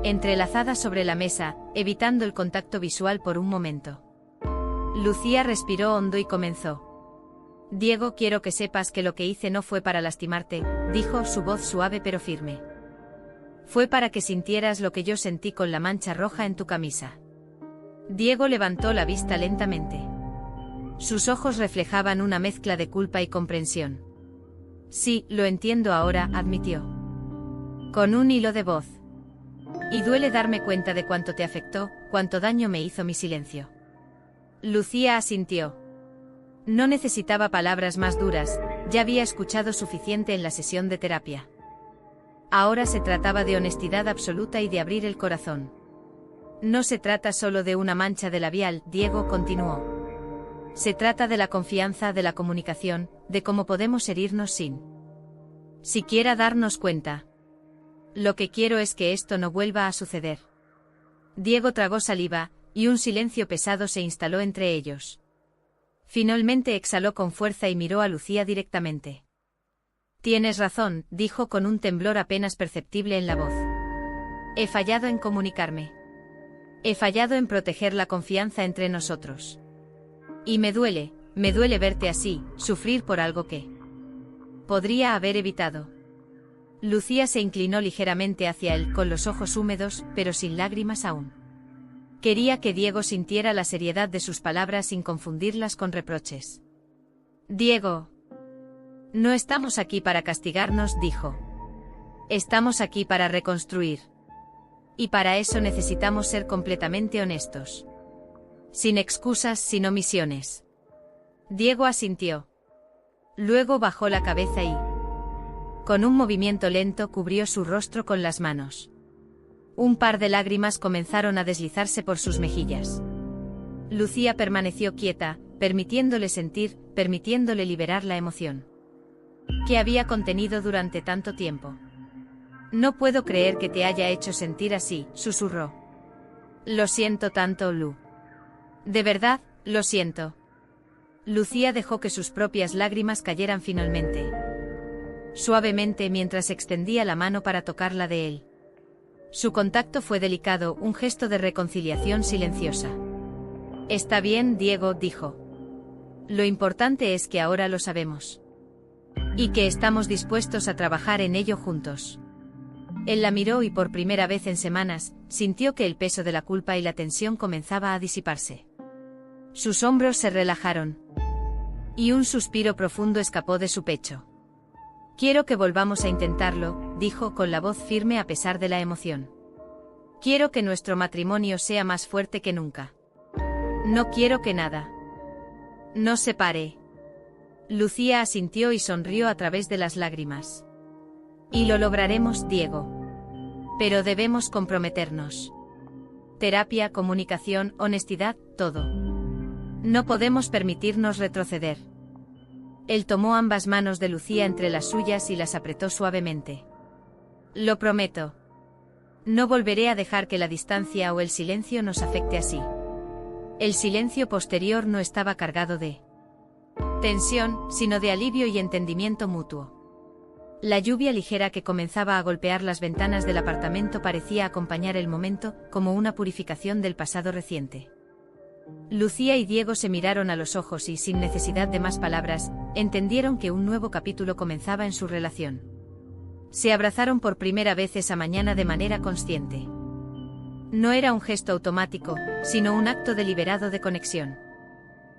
entrelazadas sobre la mesa, evitando el contacto visual por un momento. Lucía respiró hondo y comenzó. Diego, quiero que sepas que lo que hice no fue para lastimarte, dijo, su voz suave pero firme. Fue para que sintieras lo que yo sentí con la mancha roja en tu camisa. Diego levantó la vista lentamente. Sus ojos reflejaban una mezcla de culpa y comprensión. Sí, lo entiendo ahora, admitió, con un hilo de voz. Y duele darme cuenta de cuánto te afectó, cuánto daño me hizo mi silencio. Lucía asintió. No necesitaba palabras más duras, Ya había escuchado suficiente en la sesión de terapia. Ahora se trataba de honestidad absoluta y de abrir el corazón. No se trata solo de una mancha de labial, Diego continuó. Se trata de la confianza, de la comunicación, de cómo podemos herirnos sin siquiera darnos cuenta. Lo que quiero es que esto no vuelva a suceder. Diego tragó saliva, y un silencio pesado se instaló entre ellos. Finalmente exhaló con fuerza y miró a Lucía directamente. Tienes razón, dijo con un temblor apenas perceptible en la voz. He fallado en comunicarme. He fallado en proteger la confianza entre nosotros. Y me duele verte así, sufrir por algo que podría haber evitado. Lucía se inclinó ligeramente hacia él, con los ojos húmedos, pero sin lágrimas aún. Quería que Diego sintiera la seriedad de sus palabras sin confundirlas con reproches. Diego. No estamos aquí para castigarnos, dijo. Estamos aquí para reconstruir. Y para eso necesitamos ser completamente honestos. Sin excusas, sin omisiones. Diego asintió. Luego bajó la cabeza y, con un movimiento lento, cubrió su rostro con las manos. Un par de lágrimas comenzaron a deslizarse por sus mejillas. Lucía permaneció quieta, permitiéndole sentir, permitiéndole liberar la emoción que había contenido durante tanto tiempo. No puedo creer que te haya hecho sentir así, susurró. Lo siento tanto, Lu. De verdad, lo siento. Lucía dejó que sus propias lágrimas cayeran finalmente. Suavemente mientras extendía la mano para tocarla de él. Su contacto fue delicado, un gesto de reconciliación silenciosa. Está bien, Diego, dijo. Lo importante es que ahora lo sabemos. Y que estamos dispuestos a trabajar en ello juntos. Él la miró y por primera vez en semanas, sintió que el peso de la culpa y la tensión comenzaba a disiparse. Sus hombros se relajaron. Y un suspiro profundo escapó de su pecho. Quiero que volvamos a intentarlo, dijo con la voz firme a pesar de la emoción. Quiero que nuestro matrimonio sea más fuerte que nunca. No quiero que nada nos separe. Lucía asintió y sonrió a través de las lágrimas. Y lo lograremos, Diego. Pero debemos comprometernos. Terapia, comunicación, honestidad, todo. No podemos permitirnos retroceder. Él tomó ambas manos de Lucía entre las suyas y las apretó suavemente. Lo prometo. No volveré a dejar que la distancia o el silencio nos afecte así. El silencio posterior no estaba cargado de tensión, sino de alivio y entendimiento mutuo. La lluvia ligera que comenzaba a golpear las ventanas del apartamento parecía acompañar el momento, como una purificación del pasado reciente. Lucía y Diego se miraron a los ojos y, sin necesidad de más palabras, entendieron que un nuevo capítulo comenzaba en su relación. Se abrazaron por primera vez esa mañana de manera consciente. No era un gesto automático, sino un acto deliberado de conexión.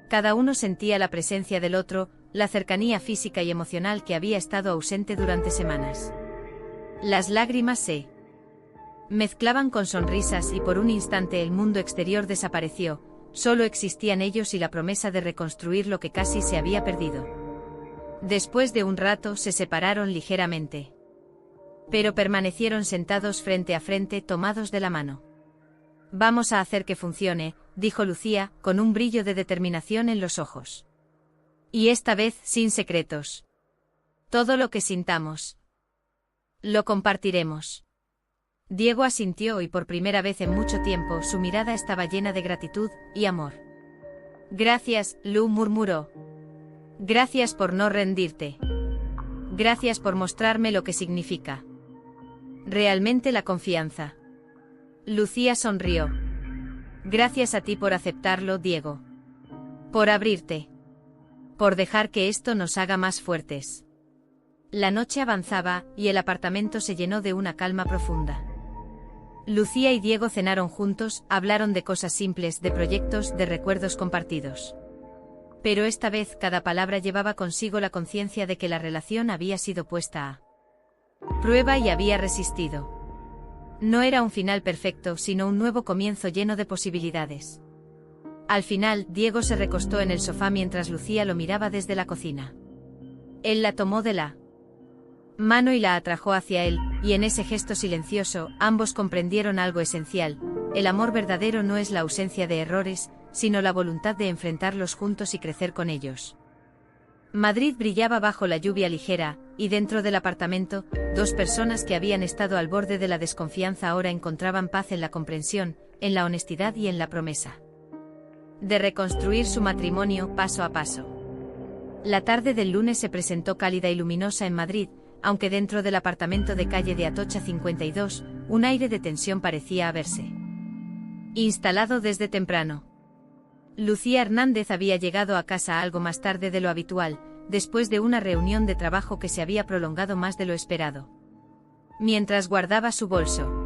Cada uno sentía la presencia del otro, la cercanía física y emocional que había estado ausente durante semanas. Las lágrimas se mezclaban con sonrisas y por un instante el mundo exterior desapareció, solo existían ellos y la promesa de reconstruir lo que casi se había perdido. Después de un rato se separaron ligeramente. Pero permanecieron sentados frente a frente, tomados de la mano. Vamos a hacer que funcione, dijo Lucía, con un brillo de determinación en los ojos. Y esta vez sin secretos. Todo lo que sintamos lo compartiremos. Diego asintió y por primera vez en mucho tiempo su mirada estaba llena de gratitud y amor. Gracias, Lu, murmuró. Gracias por no rendirte. Gracias por mostrarme lo que significa realmente la confianza. Lucía sonrió. Gracias a ti por aceptarlo, Diego. Por abrirte. Por dejar que esto nos haga más fuertes. La noche avanzaba, y el apartamento se llenó de una calma profunda. Lucía y Diego cenaron juntos, hablaron de cosas simples, de proyectos, de recuerdos compartidos. Pero esta vez cada palabra llevaba consigo la conciencia de que la relación había sido puesta a prueba y había resistido. No era un final perfecto, sino un nuevo comienzo lleno de posibilidades. Al final, Diego se recostó en el sofá mientras Lucía lo miraba desde la cocina. Él la tomó de la mano y la atrajo hacia él, y en ese gesto silencioso, ambos comprendieron algo esencial: el amor verdadero no es la ausencia de errores, sino la voluntad de enfrentarlos juntos y crecer con ellos. Madrid brillaba bajo la lluvia ligera, y dentro del apartamento, dos personas que habían estado al borde de la desconfianza ahora encontraban paz en la comprensión, en la honestidad y en la promesa de reconstruir su matrimonio paso a paso. La tarde del lunes se presentó cálida y luminosa en Madrid, aunque dentro del apartamento de calle de Atocha 52, un aire de tensión parecía haberse instalado desde temprano. Lucía Hernández había llegado a casa algo más tarde de lo habitual, después de una reunión de trabajo que se había prolongado más de lo esperado. Mientras guardaba su bolso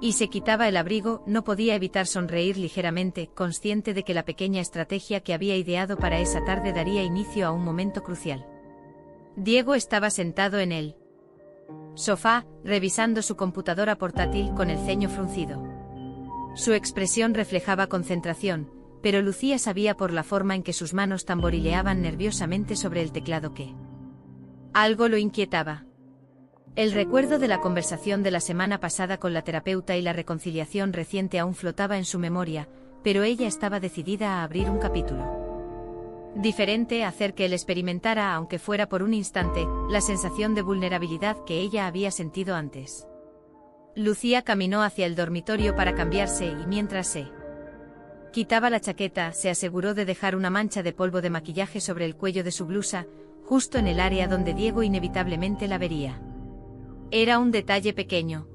y se quitaba el abrigo, no podía evitar sonreír ligeramente, consciente de que la pequeña estrategia que había ideado para esa tarde daría inicio a un momento crucial. Diego estaba sentado en el sofá, revisando su computadora portátil con el ceño fruncido. Su expresión reflejaba concentración, pero Lucía sabía por la forma en que sus manos tamborileaban nerviosamente sobre el teclado que algo lo inquietaba. El recuerdo de la conversación de la semana pasada con la terapeuta y la reconciliación reciente aún flotaba en su memoria, pero ella estaba decidida a abrir un capítulo diferente, a hacer que él experimentara, aunque fuera por un instante, la sensación de vulnerabilidad que ella había sentido antes. Lucía caminó hacia el dormitorio para cambiarse y mientras se quitaba la chaqueta, se aseguró de dejar una mancha de polvo de maquillaje sobre el cuello de su blusa, justo en el área donde Diego inevitablemente la vería. Era un detalle pequeño,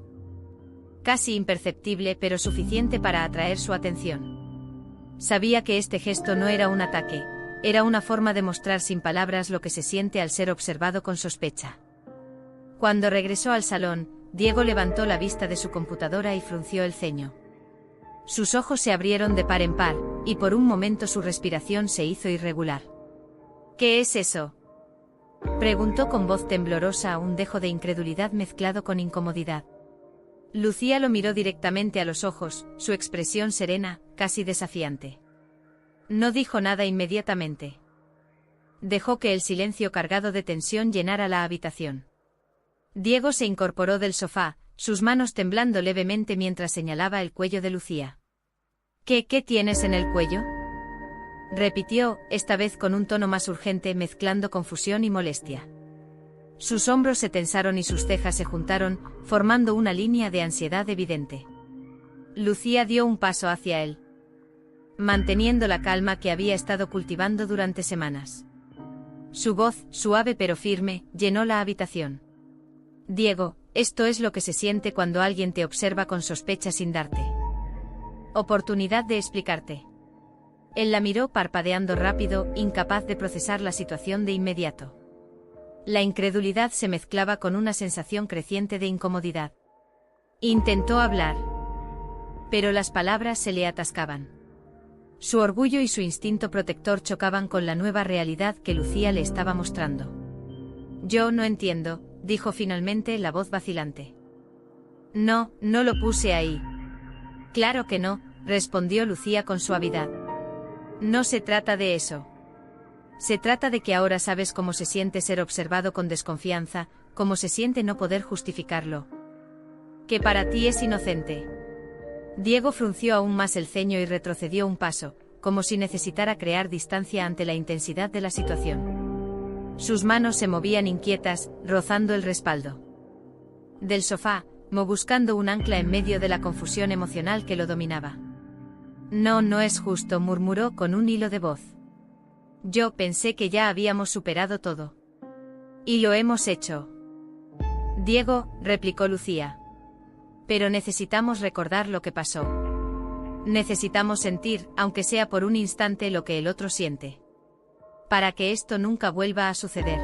casi imperceptible, pero suficiente para atraer su atención. Sabía que este gesto no era un ataque, era una forma de mostrar sin palabras lo que se siente al ser observado con sospecha. Cuando regresó al salón, Diego levantó la vista de su computadora y frunció el ceño. Sus ojos se abrieron de par en par, y por un momento su respiración se hizo irregular. ¿Qué es eso?, preguntó con voz temblorosa, un dejo de incredulidad mezclado con incomodidad. Lucía lo miró directamente a los ojos, su expresión serena, casi desafiante. No dijo nada inmediatamente. Dejó que el silencio cargado de tensión llenara la habitación. Diego se incorporó del sofá, sus manos temblando levemente mientras señalaba el cuello de Lucía. ¿Qué tienes en el cuello?, repitió, esta vez con un tono más urgente, mezclando confusión y molestia. Sus hombros se tensaron y sus cejas se juntaron, formando una línea de ansiedad evidente. Lucía dio un paso hacia él, manteniendo la calma que había estado cultivando durante semanas. Su voz, suave pero firme, llenó la habitación. Diego, esto es lo que se siente cuando alguien te observa con sospecha sin darte oportunidad de explicarte. Él la miró parpadeando rápido, incapaz de procesar la situación de inmediato. La incredulidad se mezclaba con una sensación creciente de incomodidad. Intentó hablar, pero las palabras se le atascaban. Su orgullo y su instinto protector chocaban con la nueva realidad que Lucía le estaba mostrando. Yo no entiendo, dijo finalmente, la voz vacilante. No lo puse ahí. Claro que no, respondió Lucía con suavidad. No se trata de eso. Se trata de que ahora sabes cómo se siente ser observado con desconfianza, cómo se siente no poder justificarlo. Que para ti es inocente. Diego frunció aún más el ceño y retrocedió un paso, como si necesitara crear distancia ante la intensidad de la situación. Sus manos se movían inquietas, rozando el respaldo del sofá, buscando un ancla en medio de la confusión emocional que lo dominaba. No es justo, murmuró con un hilo de voz. Yo pensé que ya habíamos superado todo. Y lo hemos hecho. Diego, replicó Lucía. Pero necesitamos recordar lo que pasó. Necesitamos sentir, aunque sea por un instante, lo que el otro siente. Para que esto nunca vuelva a suceder.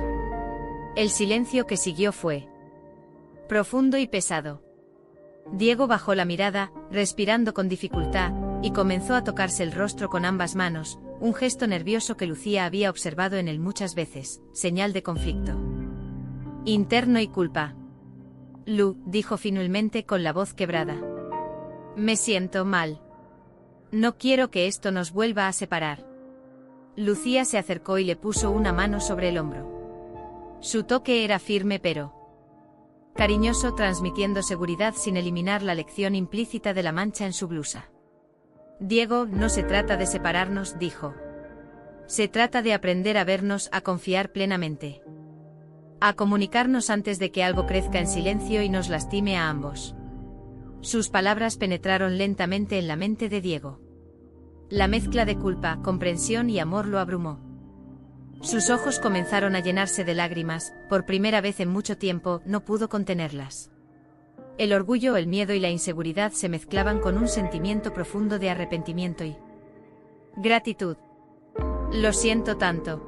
El silencio que siguió fue profundo y pesado. Diego bajó la mirada, respirando con dificultad, y comenzó a tocarse el rostro con ambas manos, un gesto nervioso que Lucía había observado en él muchas veces, señal de conflicto interno y culpa. Lu, dijo finalmente con la voz quebrada. Me siento mal. No quiero que esto nos vuelva a separar. Lucía se acercó y le puso una mano sobre el hombro. Su toque era firme pero cariñoso, transmitiendo seguridad sin eliminar la lección implícita de la mancha en su blusa. Diego, no se trata de separarnos, dijo. Se trata de aprender a vernos, a confiar plenamente. A comunicarnos antes de que algo crezca en silencio y nos lastime a ambos. Sus palabras penetraron lentamente en la mente de Diego. La mezcla de culpa, comprensión y amor lo abrumó. Sus ojos comenzaron a llenarse de lágrimas, por primera vez en mucho tiempo, no pudo contenerlas. El orgullo, el miedo y la inseguridad se mezclaban con un sentimiento profundo de arrepentimiento y gratitud. Lo siento tanto.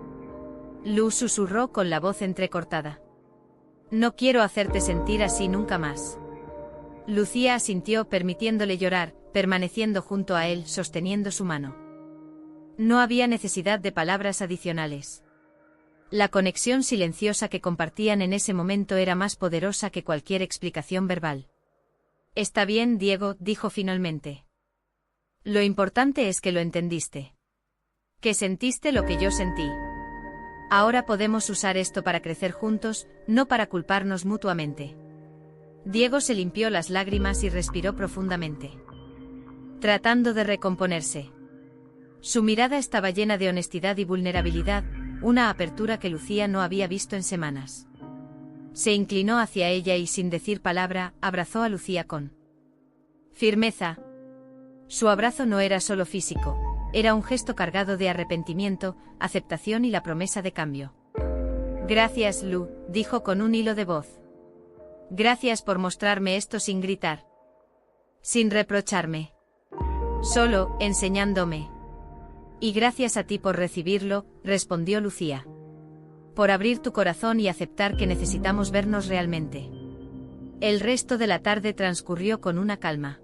Lu susurró con la voz entrecortada. No quiero hacerte sentir así nunca más. Lucía asintió, permitiéndole llorar, permaneciendo junto a él, sosteniendo su mano. No había necesidad de palabras adicionales. La conexión silenciosa que compartían en ese momento era más poderosa que cualquier explicación verbal. Está bien, Diego, dijo finalmente. Lo importante es que lo entendiste. Que sentiste lo que yo sentí. Ahora podemos usar esto para crecer juntos, no para culparnos mutuamente. Diego se limpió las lágrimas y respiró profundamente, tratando de recomponerse. Su mirada estaba llena de honestidad y vulnerabilidad, una apertura que Lucía no había visto en semanas. Se inclinó hacia ella y sin decir palabra, abrazó a Lucía con firmeza. Su abrazo no era solo físico, era un gesto cargado de arrepentimiento, aceptación y la promesa de cambio. Gracias, Lu, dijo con un hilo de voz. Gracias por mostrarme esto sin gritar. Sin reprocharme. Solo, enseñándome. Y gracias a ti por recibirlo, respondió Lucía. Por abrir tu corazón y aceptar que necesitamos vernos realmente. El resto de la tarde transcurrió con una calma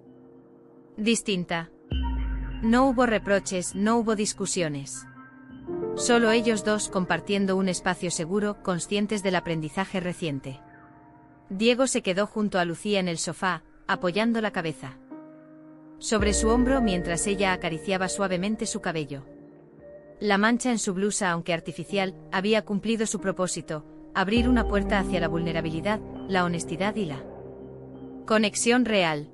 distinta. No hubo reproches, no hubo discusiones. Solo ellos dos compartiendo un espacio seguro, conscientes del aprendizaje reciente. Diego se quedó junto a Lucía en el sofá, apoyando la cabeza sobre su hombro mientras ella acariciaba suavemente su cabello. La mancha en su blusa, aunque artificial, había cumplido su propósito, abrir una puerta hacia la vulnerabilidad, la honestidad y la conexión real.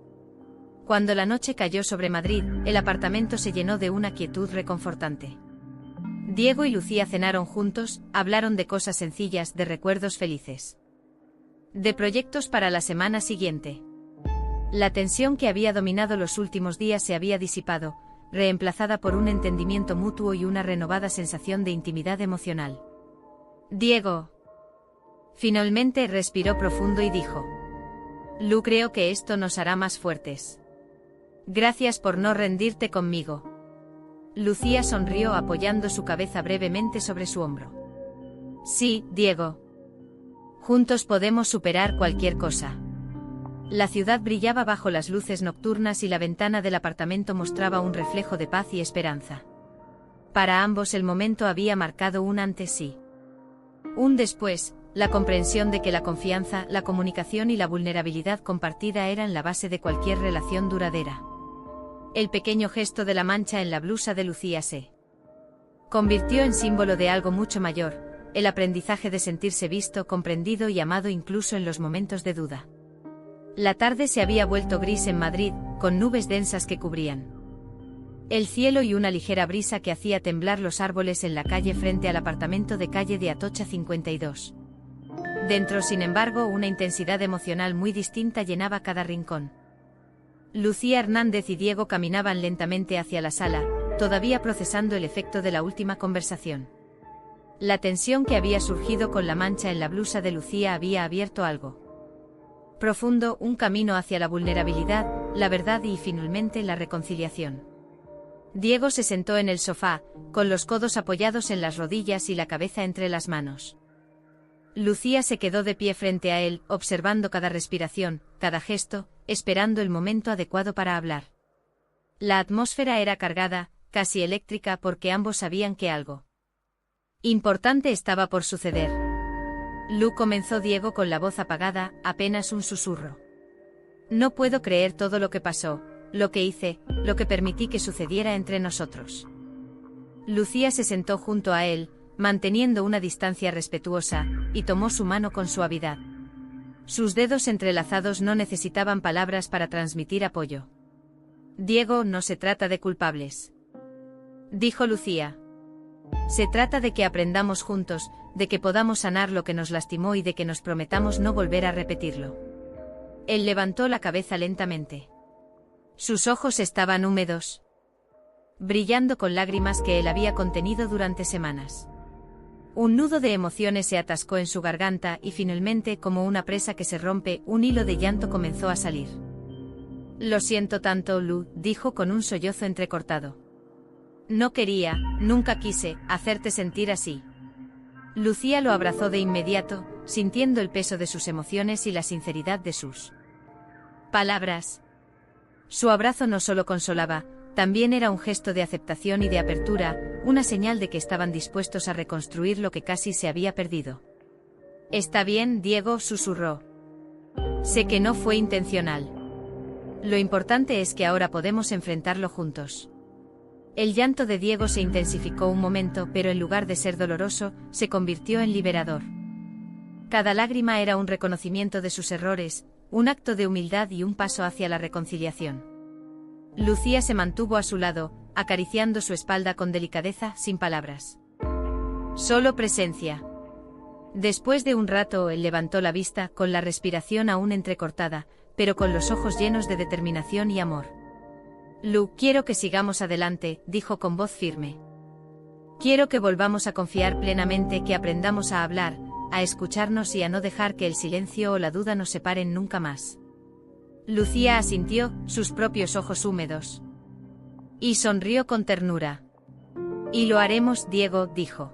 Cuando la noche cayó sobre Madrid, el apartamento se llenó de una quietud reconfortante. Diego y Lucía cenaron juntos, hablaron de cosas sencillas, de recuerdos felices. De proyectos para la semana siguiente. La tensión que había dominado los últimos días se había disipado, reemplazada por un entendimiento mutuo y una renovada sensación de intimidad emocional. Diego. Finalmente respiró profundo y dijo. Lu, creo que esto nos hará más fuertes. Gracias por no rendirte conmigo. Lucía sonrió apoyando su cabeza brevemente sobre su hombro. Sí, Diego. Juntos podemos superar cualquier cosa. La ciudad brillaba bajo las luces nocturnas y la ventana del apartamento mostraba un reflejo de paz y esperanza. Para ambos el momento había marcado un antes y un después, la comprensión de que la confianza, la comunicación y la vulnerabilidad compartida eran la base de cualquier relación duradera. El pequeño gesto de la mancha en la blusa de Lucía se convirtió en símbolo de algo mucho mayor, el aprendizaje de sentirse visto, comprendido y amado incluso en los momentos de duda. La tarde se había vuelto gris en Madrid, con nubes densas que cubrían el cielo y una ligera brisa que hacía temblar los árboles en la calle frente al apartamento de calle de Atocha 52. Dentro, sin embargo, una intensidad emocional muy distinta llenaba cada rincón. Lucía Hernández y Diego caminaban lentamente hacia la sala, todavía procesando el efecto de la última conversación. La tensión que había surgido con la mancha en la blusa de Lucía había abierto algo profundo, un camino hacia la vulnerabilidad, la verdad y finalmente la reconciliación. Diego se sentó en el sofá, con los codos apoyados en las rodillas y la cabeza entre las manos. Lucía se quedó de pie frente a él, observando cada respiración, cada gesto, esperando el momento adecuado para hablar. La atmósfera era cargada, casi eléctrica, porque ambos sabían que algo importante estaba por suceder. Lu, comenzó Diego con la voz apagada, apenas un susurro. No puedo creer todo lo que pasó, lo que hice, lo que permití que sucediera entre nosotros. Lucía se sentó junto a él, manteniendo una distancia respetuosa, y tomó su mano con suavidad. Sus dedos entrelazados no necesitaban palabras para transmitir apoyo. Diego, no se trata de culpables, dijo Lucía. Se trata de que aprendamos juntos, de que podamos sanar lo que nos lastimó y de que nos prometamos no volver a repetirlo. Él levantó la cabeza lentamente. Sus ojos estaban húmedos, brillando con lágrimas que él había contenido durante semanas. Un nudo de emociones se atascó en su garganta y finalmente, como una presa que se rompe, un hilo de llanto comenzó a salir. Lo siento tanto, Lu, dijo con un sollozo entrecortado. No quería, nunca quise, hacerte sentir así. Lucía lo abrazó de inmediato, sintiendo el peso de sus emociones y la sinceridad de sus palabras. Su abrazo no solo consolaba, también era un gesto de aceptación y de apertura, una señal de que estaban dispuestos a reconstruir lo que casi se había perdido. Está bien, Diego, susurró. Sé que no fue intencional. Lo importante es que ahora podemos enfrentarlo juntos. El llanto de Diego se intensificó un momento, pero en lugar de ser doloroso, se convirtió en liberador. Cada lágrima era un reconocimiento de sus errores, un acto de humildad y un paso hacia la reconciliación. Lucía se mantuvo a su lado, acariciando su espalda con delicadeza, sin palabras. Solo presencia. Después de un rato, él levantó la vista, con la respiración aún entrecortada, pero con los ojos llenos de determinación y amor. Lu, quiero que sigamos adelante, dijo con voz firme. Quiero que volvamos a confiar plenamente, que aprendamos a hablar, a escucharnos y a no dejar que el silencio o la duda nos separen nunca más. Lucía asintió, sus propios ojos húmedos. Y sonrió con ternura. Y lo haremos, Diego, dijo.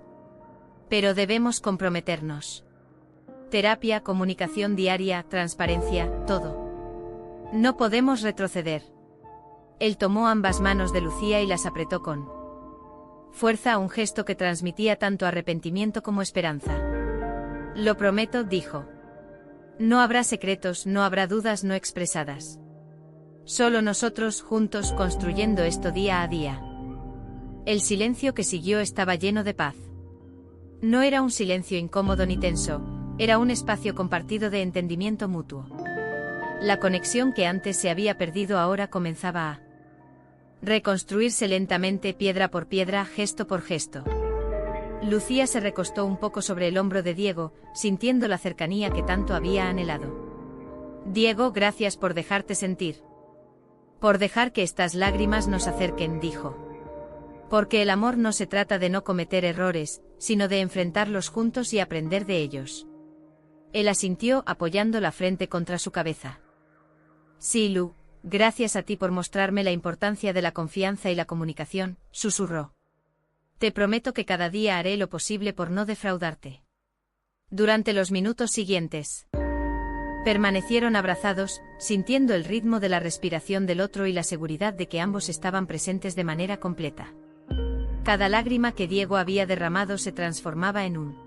Pero debemos comprometernos. Terapia, comunicación diaria, transparencia, todo. No podemos retroceder. Él tomó ambas manos de Lucía y las apretó con fuerza, un gesto que transmitía tanto arrepentimiento como esperanza. Lo prometo, dijo. No habrá secretos, no habrá dudas no expresadas. Solo nosotros juntos construyendo esto día a día. El silencio que siguió estaba lleno de paz. No era un silencio incómodo ni tenso, era un espacio compartido de entendimiento mutuo. La conexión que antes se había perdido ahora comenzaba a reconstruirse lentamente, piedra por piedra, gesto por gesto. Lucía se recostó un poco sobre el hombro de Diego, sintiendo la cercanía que tanto había anhelado. Diego, gracias por dejarte sentir. Por dejar que estas lágrimas nos acerquen, dijo. Porque el amor no se trata de no cometer errores, sino de enfrentarlos juntos y aprender de ellos. Él asintió, apoyando la frente contra su cabeza. Sí, Lu, gracias a ti por mostrarme la importancia de la confianza y la comunicación, susurró. Te prometo que cada día haré lo posible por no defraudarte. Durante los minutos siguientes, permanecieron abrazados, sintiendo el ritmo de la respiración del otro y la seguridad de que ambos estaban presentes de manera completa. Cada lágrima que Diego había derramado se transformaba en un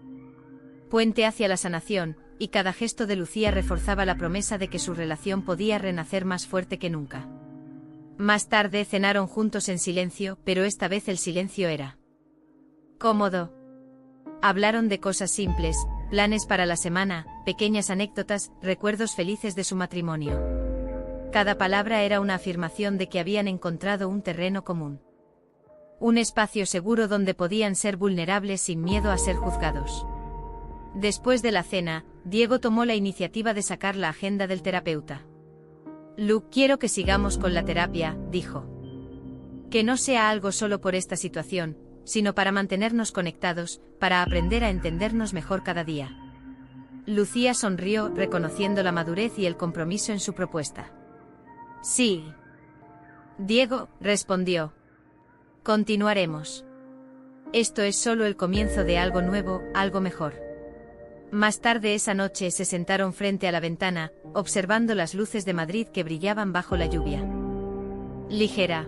puente hacia la sanación, y cada gesto de Lucía reforzaba la promesa de que su relación podía renacer más fuerte que nunca. Más tarde cenaron juntos en silencio, pero esta vez el silencio era cómodo. Hablaron de cosas simples, planes para la semana, pequeñas anécdotas, recuerdos felices de su matrimonio. Cada palabra era una afirmación de que habían encontrado un terreno común. Un espacio seguro donde podían ser vulnerables sin miedo a ser juzgados. Después de la cena, Diego tomó la iniciativa de sacar la agenda del terapeuta. Lu, quiero que sigamos con la terapia, dijo. Que no sea algo solo por esta situación, sino para mantenernos conectados, para aprender a entendernos mejor cada día. Lucía sonrió, reconociendo la madurez y el compromiso en su propuesta. Sí. Diego, respondió. Continuaremos. Esto es solo el comienzo de algo nuevo, algo mejor. Más tarde esa noche se sentaron frente a la ventana, observando las luces de Madrid que brillaban bajo la lluvia ligera.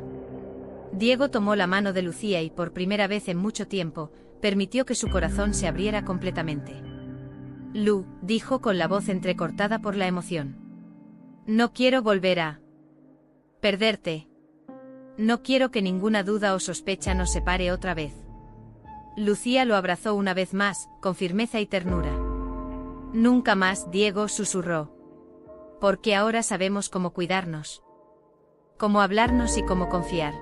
Diego tomó la mano de Lucía y por primera vez en mucho tiempo, permitió que su corazón se abriera completamente. Lu, dijo con la voz entrecortada por la emoción. No quiero volver a perderte. No quiero que ninguna duda o sospecha nos separe otra vez. Lucía lo abrazó una vez más, con firmeza y ternura. Nunca más, Diego susurró. Porque ahora sabemos cómo cuidarnos. Cómo hablarnos y cómo confiar.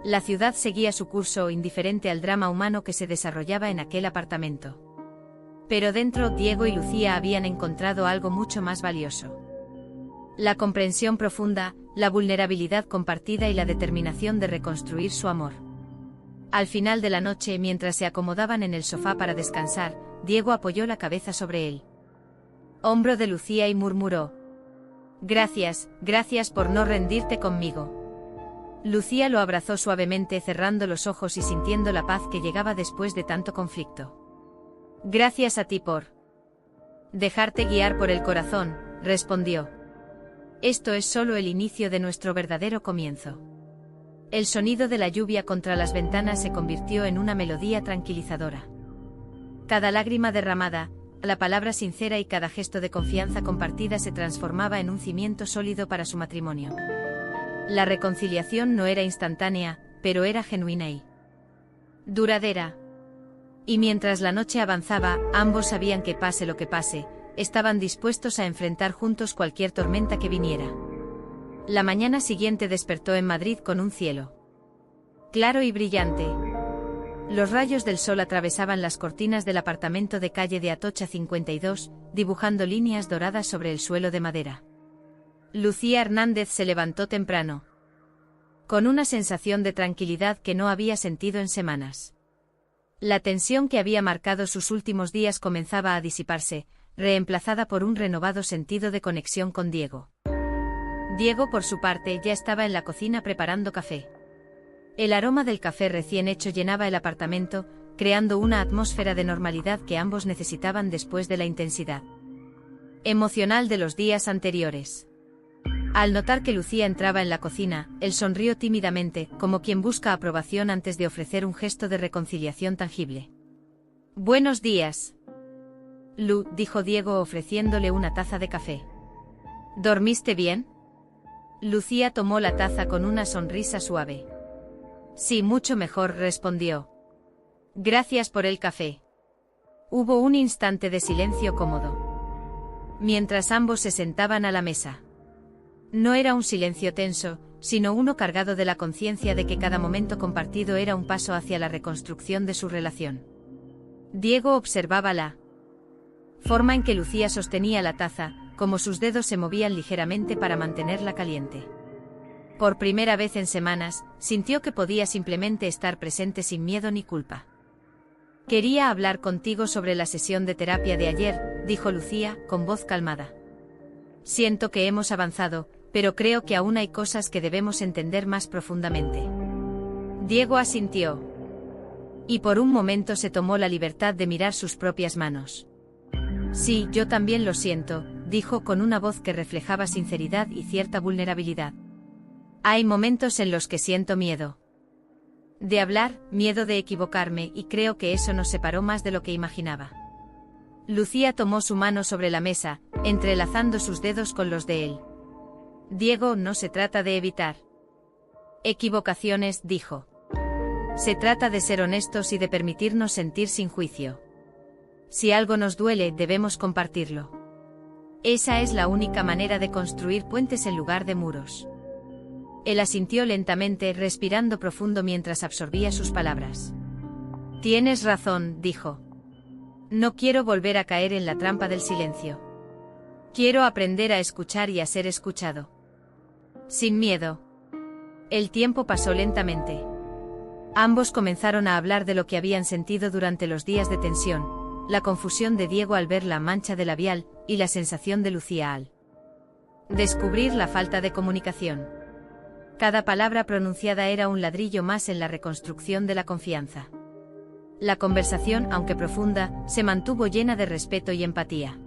La ciudad seguía su curso indiferente al drama humano que se desarrollaba en aquel apartamento. Pero dentro, Diego y Lucía habían encontrado algo mucho más valioso. La comprensión profunda, la vulnerabilidad compartida y la determinación de reconstruir su amor. Al final de la noche, mientras se acomodaban en el sofá para descansar, Diego apoyó la cabeza sobre el hombro de Lucía y murmuró: Gracias, gracias por no rendirte conmigo. Lucía lo abrazó suavemente, cerrando los ojos y sintiendo la paz que llegaba después de tanto conflicto. Gracias a ti por dejarte guiar por el corazón, respondió. Esto es solo el inicio de nuestro verdadero comienzo. El sonido de la lluvia contra las ventanas se convirtió en una melodía tranquilizadora. Cada lágrima derramada, la palabra sincera y cada gesto de confianza compartida se transformaba en un cimiento sólido para su matrimonio. La reconciliación no era instantánea, pero era genuina y duradera. Y mientras la noche avanzaba, ambos sabían que pase lo que pase, estaban dispuestos a enfrentar juntos cualquier tormenta que viniera. La mañana siguiente despertó en Madrid con un cielo claro y brillante. Los rayos del sol atravesaban las cortinas del apartamento de calle de Atocha 52, dibujando líneas doradas sobre el suelo de madera. Lucía Hernández se levantó temprano, con una sensación de tranquilidad que no había sentido en semanas. La tensión que había marcado sus últimos días comenzaba a disiparse, reemplazada por un renovado sentido de conexión con Diego. Diego, por su parte, ya estaba en la cocina preparando café. El aroma del café recién hecho llenaba el apartamento, creando una atmósfera de normalidad que ambos necesitaban después de la intensidad emocional de los días anteriores. Al notar que Lucía entraba en la cocina, él sonrió tímidamente, como quien busca aprobación antes de ofrecer un gesto de reconciliación tangible. Buenos días, Lu, dijo Diego ofreciéndole una taza de café. ¿Dormiste bien? Lucía tomó la taza con una sonrisa suave. Sí, mucho mejor, respondió. Gracias por el café. Hubo un instante de silencio cómodo, mientras ambos se sentaban a la mesa. No era un silencio tenso, sino uno cargado de la conciencia de que cada momento compartido era un paso hacia la reconstrucción de su relación. Diego observaba la forma en que Lucía sostenía la taza, como sus dedos se movían ligeramente para mantenerla caliente. Por primera vez en semanas, sintió que podía simplemente estar presente sin miedo ni culpa. Quería hablar contigo sobre la sesión de terapia de ayer, dijo Lucía, con voz calmada. Siento que hemos avanzado, pero creo que aún hay cosas que debemos entender más profundamente. Diego asintió. Y por un momento se tomó la libertad de mirar sus propias manos. Sí, yo también lo siento, dijo con una voz que reflejaba sinceridad y cierta vulnerabilidad. Hay momentos en los que siento miedo de hablar, miedo de equivocarme, y creo que eso nos separó más de lo que imaginaba. Lucía tomó su mano sobre la mesa, entrelazando sus dedos con los de él. Diego, no se trata de evitar equivocaciones, dijo. Se trata de ser honestos y de permitirnos sentir sin juicio. Si algo nos duele, debemos compartirlo. Esa es la única manera de construir puentes en lugar de muros. Él asintió lentamente, respirando profundo mientras absorbía sus palabras. Tienes razón, dijo. No quiero volver a caer en la trampa del silencio. Quiero aprender a escuchar y a ser escuchado. Sin miedo. El tiempo pasó lentamente. Ambos comenzaron a hablar de lo que habían sentido durante los días de tensión, la confusión de Diego al ver la mancha de labial, y la sensación de Lucía al descubrir la falta de comunicación. Cada palabra pronunciada era un ladrillo más en la reconstrucción de la confianza. La conversación, aunque profunda, se mantuvo llena de respeto y empatía.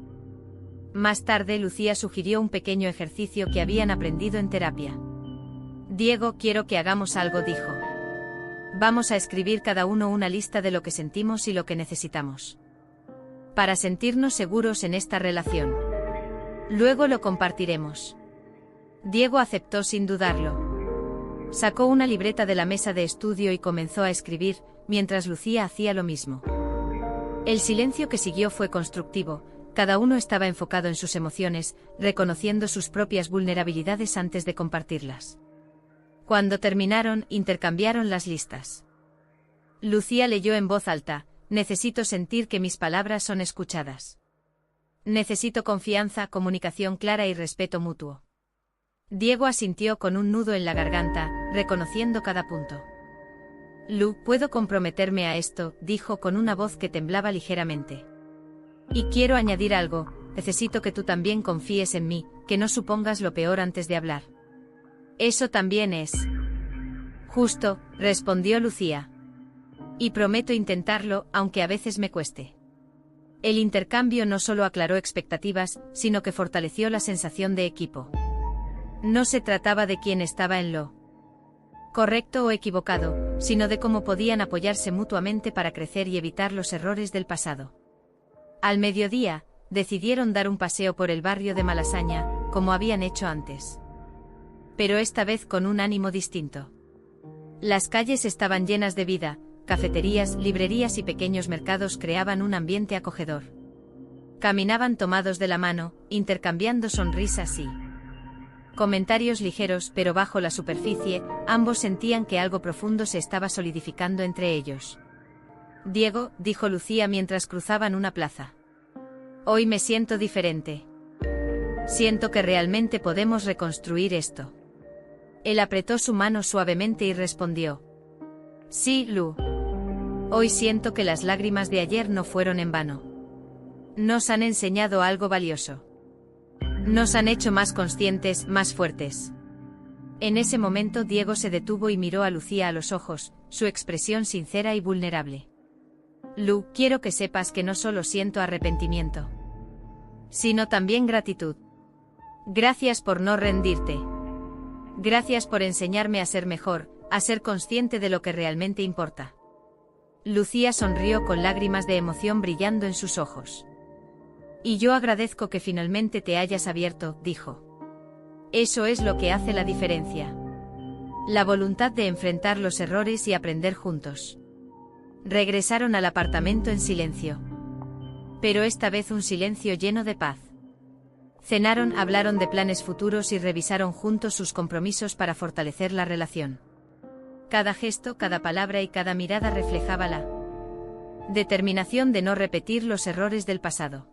Más tarde, Lucía sugirió un pequeño ejercicio que habían aprendido en terapia. Diego, quiero que hagamos algo, dijo. Vamos a escribir cada uno una lista de lo que sentimos y lo que necesitamos para sentirnos seguros en esta relación. Luego lo compartiremos. Diego aceptó sin dudarlo. Sacó una libreta de la mesa de estudio y comenzó a escribir, mientras Lucía hacía lo mismo. El silencio que siguió fue constructivo, cada uno estaba enfocado en sus emociones, reconociendo sus propias vulnerabilidades antes de compartirlas. Cuando terminaron, intercambiaron las listas. Lucía leyó en voz alta: necesito sentir que mis palabras son escuchadas. Necesito confianza, comunicación clara y respeto mutuo. Diego asintió con un nudo en la garganta, reconociendo cada punto. Lu, puedo comprometerme a esto, dijo con una voz que temblaba ligeramente. Y quiero añadir algo, necesito que tú también confíes en mí, que no supongas lo peor antes de hablar. Eso también es justo, respondió Lucía. Y prometo intentarlo, aunque a veces me cueste. El intercambio no solo aclaró expectativas, sino que fortaleció la sensación de equipo. No se trataba de quién estaba en lo correcto o equivocado, sino de cómo podían apoyarse mutuamente para crecer y evitar los errores del pasado. Al mediodía, decidieron dar un paseo por el barrio de Malasaña, como habían hecho antes. Pero esta vez con un ánimo distinto. Las calles estaban llenas de vida, cafeterías, librerías y pequeños mercados creaban un ambiente acogedor. Caminaban tomados de la mano, intercambiando sonrisas y comentarios ligeros, pero bajo la superficie, ambos sentían que algo profundo se estaba solidificando entre ellos. Diego, dijo Lucía mientras cruzaban una plaza. Hoy me siento diferente. Siento que realmente podemos reconstruir esto. Él apretó su mano suavemente y respondió. Sí, Lu. Hoy siento que las lágrimas de ayer no fueron en vano. Nos han enseñado algo valioso. Nos han hecho más conscientes, más fuertes. En ese momento Diego se detuvo y miró a Lucía a los ojos, su expresión sincera y vulnerable. Lu, quiero que sepas que no solo siento arrepentimiento, sino también gratitud. Gracias por no rendirte. Gracias por enseñarme a ser mejor, a ser consciente de lo que realmente importa. Lucía sonrió con lágrimas de emoción brillando en sus ojos. Y yo agradezco que finalmente te hayas abierto, dijo. Eso es lo que hace la diferencia. La voluntad de enfrentar los errores y aprender juntos. Regresaron al apartamento en silencio. Pero esta vez un silencio lleno de paz. Cenaron, hablaron de planes futuros y revisaron juntos sus compromisos para fortalecer la relación. Cada gesto, cada palabra y cada mirada reflejaba la determinación de no repetir los errores del pasado.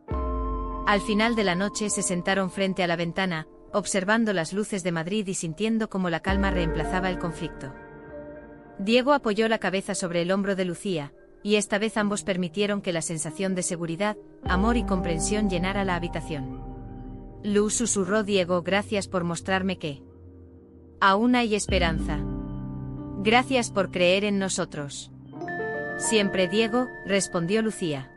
Al final de la noche se sentaron frente a la ventana, observando las luces de Madrid y sintiendo cómo la calma reemplazaba el conflicto. Diego apoyó la cabeza sobre el hombro de Lucía, y esta vez ambos permitieron que la sensación de seguridad, amor y comprensión llenara la habitación. Lu, susurró Diego, gracias por mostrarme que aún hay esperanza. Gracias por creer en nosotros. Siempre, Diego, respondió Lucía.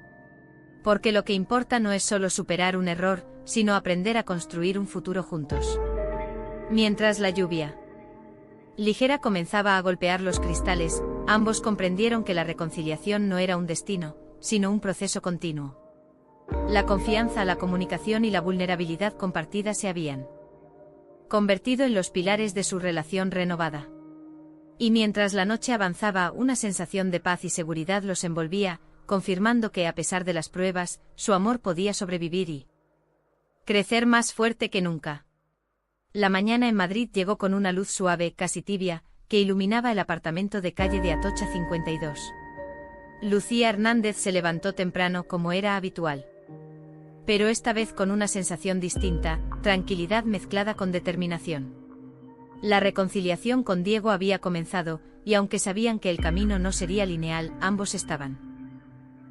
Porque lo que importa no es solo superar un error, sino aprender a construir un futuro juntos. Mientras la lluvia ligera comenzaba a golpear los cristales, ambos comprendieron que la reconciliación no era un destino, sino un proceso continuo. La confianza, la comunicación y la vulnerabilidad compartida se habían convertido en los pilares de su relación renovada. Y mientras la noche avanzaba, una sensación de paz y seguridad los envolvía, confirmando que a pesar de las pruebas, su amor podía sobrevivir y crecer más fuerte que nunca. La mañana en Madrid llegó con una luz suave, casi tibia, que iluminaba el apartamento de calle de Atocha 52. Lucía Hernández se levantó temprano como era habitual. Pero esta vez con una sensación distinta, tranquilidad mezclada con determinación. La reconciliación con Diego había comenzado, y aunque sabían que el camino no sería lineal, ambos estaban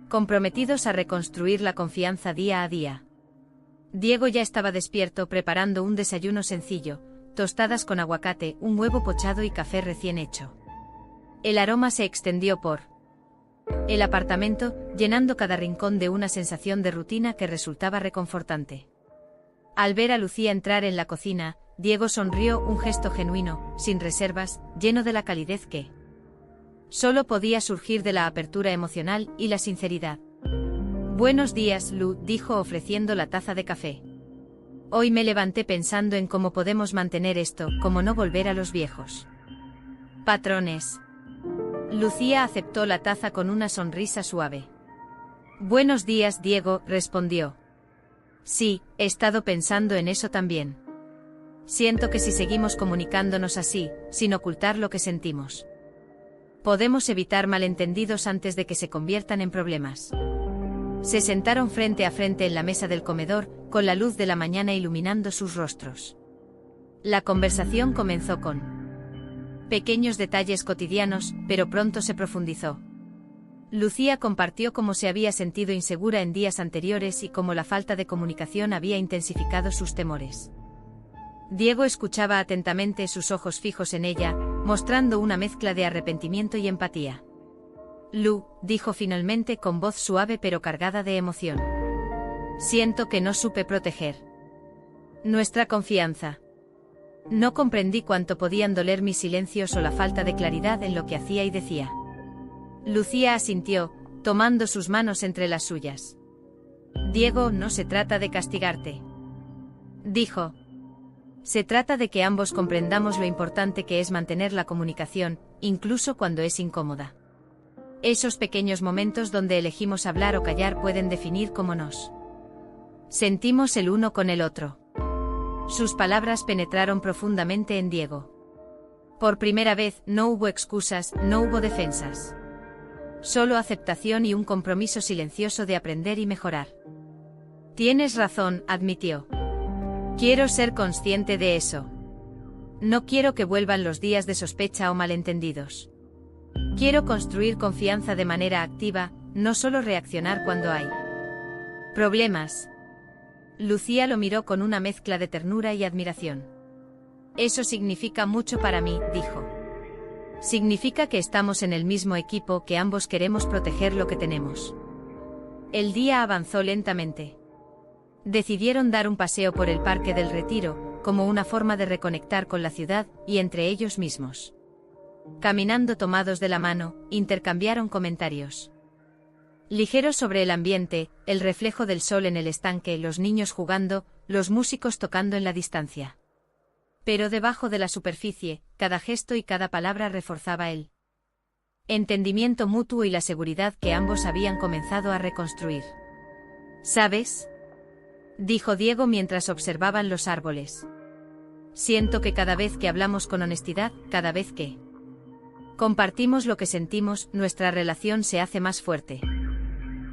comprometidos a reconstruir la confianza día a día. Diego ya estaba despierto preparando un desayuno sencillo, tostadas con aguacate, un huevo pochado y café recién hecho. El aroma se extendió por el apartamento, llenando cada rincón de una sensación de rutina que resultaba reconfortante. Al ver a Lucía entrar en la cocina, Diego sonrió, un gesto genuino, sin reservas, lleno de la calidez que solo podía surgir de la apertura emocional y la sinceridad. Buenos días, Lu, dijo ofreciendo la taza de café. Hoy me levanté pensando en cómo podemos mantener esto, cómo no volver a los viejos patrones. Lucía aceptó la taza con una sonrisa suave. Buenos días, Diego, respondió. Sí, he estado pensando en eso también. Siento que si seguimos comunicándonos así, sin ocultar lo que sentimos, podemos evitar malentendidos antes de que se conviertan en problemas. Se sentaron frente a frente en la mesa del comedor, con la luz de la mañana iluminando sus rostros. La conversación comenzó con pequeños detalles cotidianos, pero pronto se profundizó. Lucía compartió cómo se había sentido insegura en días anteriores y cómo la falta de comunicación había intensificado sus temores. Diego escuchaba atentamente, sus ojos fijos en ella, mostrando una mezcla de arrepentimiento y empatía. Lu, dijo finalmente con voz suave pero cargada de emoción. Siento que no supe proteger nuestra confianza. No comprendí cuánto podían doler mis silencios o la falta de claridad en lo que hacía y decía. Lucía asintió, tomando sus manos entre las suyas. Diego, no se trata de castigarte, dijo. Se trata de que ambos comprendamos lo importante que es mantener la comunicación, incluso cuando es incómoda. Esos pequeños momentos donde elegimos hablar o callar pueden definir cómo nos sentimos el uno con el otro. Sus palabras penetraron profundamente en Diego. Por primera vez, no hubo excusas, no hubo defensas. Solo aceptación y un compromiso silencioso de aprender y mejorar. Tienes razón, admitió. Quiero ser consciente de eso. No quiero que vuelvan los días de sospecha o malentendidos. Quiero construir confianza de manera activa, no solo reaccionar cuando hay problemas. Lucía lo miró con una mezcla de ternura y admiración. Eso significa mucho para mí, dijo. Significa que estamos en el mismo equipo, que ambos queremos proteger lo que tenemos. El día avanzó lentamente. Decidieron dar un paseo por el Parque del Retiro, como una forma de reconectar con la ciudad y entre ellos mismos. Caminando tomados de la mano, intercambiaron comentarios ligeros sobre el ambiente, el reflejo del sol en el estanque, los niños jugando, los músicos tocando en la distancia. Pero debajo de la superficie, cada gesto y cada palabra reforzaba el entendimiento mutuo y la seguridad que ambos habían comenzado a reconstruir. ¿Sabes?, dijo Diego mientras observaban los árboles. Siento que cada vez que hablamos con honestidad, cada vez que compartimos lo que sentimos, nuestra relación se hace más fuerte.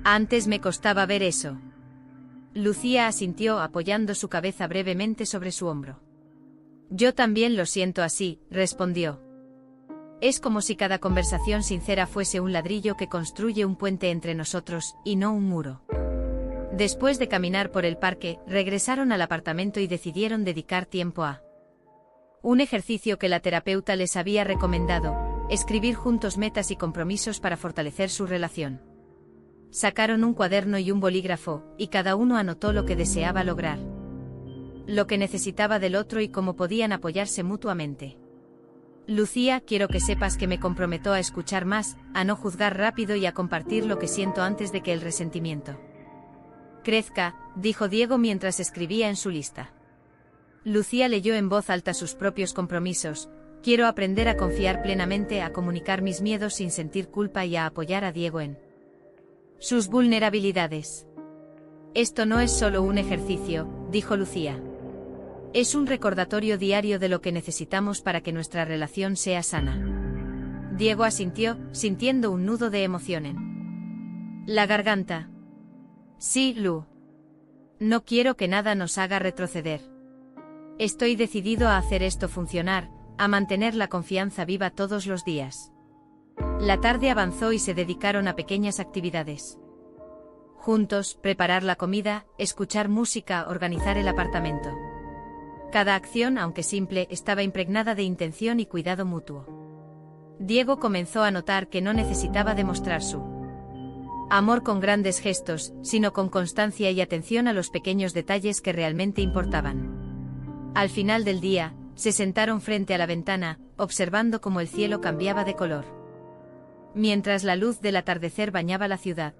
Antes me costaba ver eso. Lucía asintió, apoyando su cabeza brevemente sobre su hombro. Yo también lo siento así, respondió. Es como si cada conversación sincera fuese un ladrillo que construye un puente entre nosotros, y no un muro. Después de caminar por el parque, regresaron al apartamento y decidieron dedicar tiempo a un ejercicio que la terapeuta les había recomendado: escribir juntos metas y compromisos para fortalecer su relación. Sacaron un cuaderno y un bolígrafo, y cada uno anotó lo que deseaba lograr, lo que necesitaba del otro y cómo podían apoyarse mutuamente. Lucía, quiero que sepas que me comprometo a escuchar más, a no juzgar rápido y a compartir lo que siento antes de que el resentimiento crezca, dijo Diego mientras escribía en su lista. Lucía leyó en voz alta sus propios compromisos: quiero aprender a confiar plenamente, a comunicar mis miedos sin sentir culpa y a apoyar a Diego en sus vulnerabilidades. Esto no es solo un ejercicio, dijo Lucía. Es un recordatorio diario de lo que necesitamos para que nuestra relación sea sana. Diego asintió, sintiendo un nudo de emoción en la garganta. Sí, Lu. No quiero que nada nos haga retroceder. Estoy decidido a hacer esto funcionar, a mantener la confianza viva todos los días. La tarde avanzó y se dedicaron a pequeñas actividades juntos: preparar la comida, escuchar música, organizar el apartamento. Cada acción, aunque simple, estaba impregnada de intención y cuidado mutuo. Diego comenzó a notar que no necesitaba demostrar su amor con grandes gestos, sino con constancia y atención a los pequeños detalles que realmente importaban. Al final del día, se sentaron frente a la ventana, observando cómo el cielo cambiaba de color, mientras la luz del atardecer bañaba la ciudad.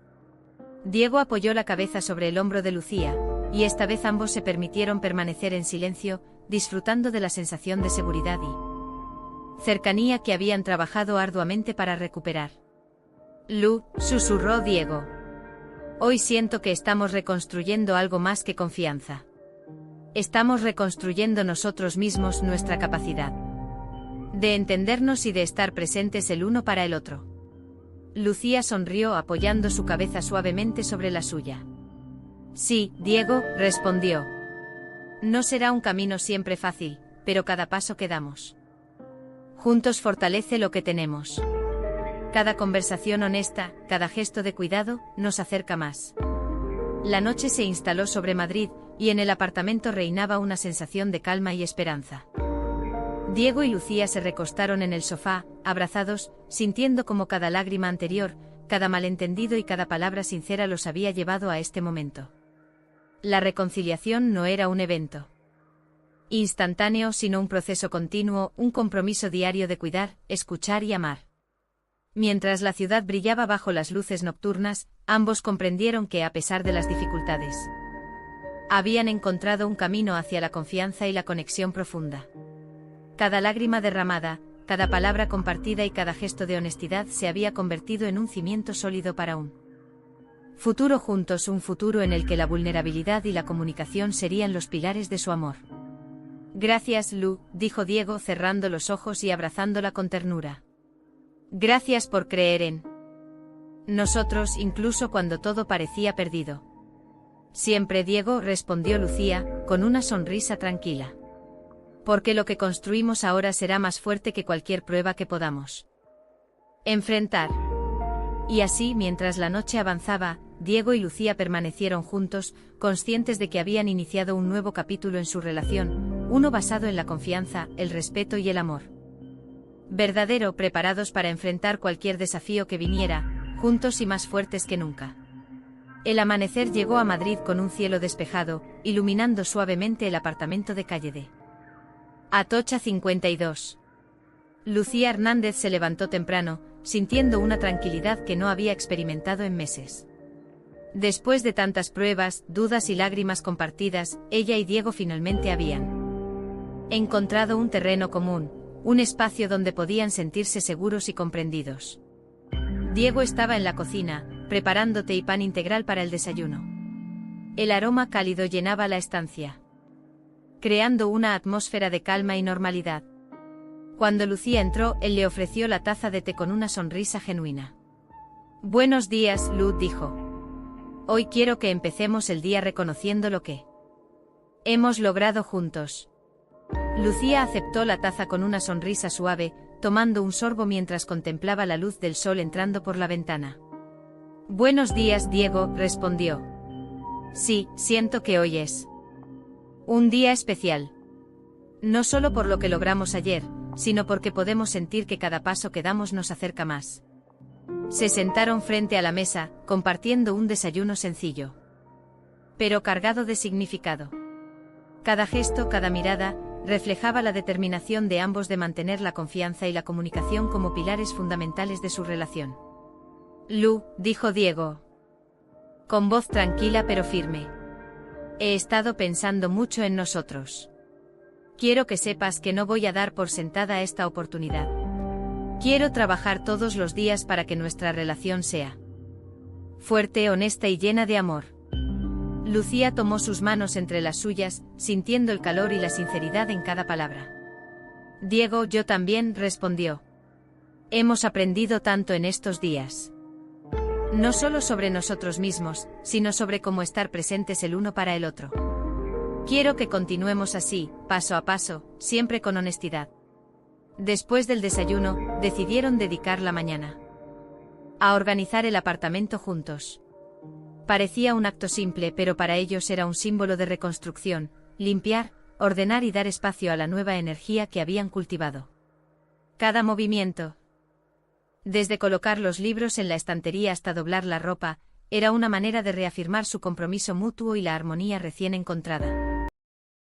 Diego apoyó la cabeza sobre el hombro de Lucía, y esta vez ambos se permitieron permanecer en silencio, disfrutando de la sensación de seguridad y cercanía que habían trabajado arduamente para recuperar. Lu, susurró Diego. Hoy siento que estamos reconstruyendo algo más que confianza. Estamos reconstruyendo nosotros mismos nuestra capacidad de entendernos y de estar presentes el uno para el otro. Lucía sonrió apoyando su cabeza suavemente sobre la suya. Sí, Diego, respondió. No será un camino siempre fácil, pero cada paso que damos juntos fortalece lo que tenemos. Cada conversación honesta, cada gesto de cuidado, nos acerca más. La noche se instaló sobre Madrid, y en el apartamento reinaba una sensación de calma y esperanza. Diego y Lucía se recostaron en el sofá, abrazados, sintiendo como cada lágrima anterior, cada malentendido y cada palabra sincera los había llevado a este momento. La reconciliación no era un evento instantáneo, sino un proceso continuo, un compromiso diario de cuidar, escuchar y amar. Mientras la ciudad brillaba bajo las luces nocturnas, ambos comprendieron que, a pesar de las dificultades, habían encontrado un camino hacia la confianza y la conexión profunda. Cada lágrima derramada, cada palabra compartida y cada gesto de honestidad se había convertido en un cimiento sólido para un futuro juntos, un futuro en el que la vulnerabilidad y la comunicación serían los pilares de su amor. Gracias, Lu, dijo Diego cerrando los ojos y abrazándola con ternura. Gracias por creer en nosotros incluso cuando todo parecía perdido. Siempre, Diego, respondió Lucía, con una sonrisa tranquila. Porque lo que construimos ahora será más fuerte que cualquier prueba que podamos enfrentar. Y así, mientras la noche avanzaba, Diego y Lucía permanecieron juntos, conscientes de que habían iniciado un nuevo capítulo en su relación, uno basado en la confianza, el respeto y el amor verdadero, preparados para enfrentar cualquier desafío que viniera, juntos y más fuertes que nunca. El amanecer llegó a Madrid con un cielo despejado, iluminando suavemente el apartamento de calle de Atocha 52. Lucía Hernández se levantó temprano, sintiendo una tranquilidad que no había experimentado en meses. Después de tantas pruebas, dudas y lágrimas compartidas, ella y Diego finalmente habían encontrado un terreno común, un espacio donde podían sentirse seguros y comprendidos. Diego estaba en la cocina, preparando té y pan integral para el desayuno. El aroma cálido llenaba la estancia, creando una atmósfera de calma y normalidad. Cuando Lucía entró, él le ofreció la taza de té con una sonrisa genuina. Buenos días, Lu, dijo. Hoy quiero que empecemos el día reconociendo lo que hemos logrado juntos. Lucía aceptó la taza con una sonrisa suave, tomando un sorbo mientras contemplaba la luz del sol entrando por la ventana. Buenos días, Diego, respondió. Sí, siento que hoy es un día especial. No solo por lo que logramos ayer, sino porque podemos sentir que cada paso que damos nos acerca más. Se sentaron frente a la mesa, compartiendo un desayuno sencillo, pero cargado de significado. Cada gesto, cada mirada, reflejaba la determinación de ambos de mantener la confianza y la comunicación como pilares fundamentales de su relación. Lu, dijo Diego, con voz tranquila pero firme. He estado pensando mucho en nosotros. Quiero que sepas que no voy a dar por sentada esta oportunidad. Quiero trabajar todos los días para que nuestra relación sea fuerte, honesta y llena de amor. Lucía tomó sus manos entre las suyas, sintiendo el calor y la sinceridad en cada palabra. Diego, yo también, respondió. Hemos aprendido tanto en estos días. No solo sobre nosotros mismos, sino sobre cómo estar presentes el uno para el otro. Quiero que continuemos así, paso a paso, siempre con honestidad. Después del desayuno, decidieron dedicar la mañana a organizar el apartamento juntos. Parecía un acto simple, pero para ellos era un símbolo de reconstrucción, limpiar, ordenar y dar espacio a la nueva energía que habían cultivado. Cada movimiento, desde colocar los libros en la estantería hasta doblar la ropa, era una manera de reafirmar su compromiso mutuo y la armonía recién encontrada.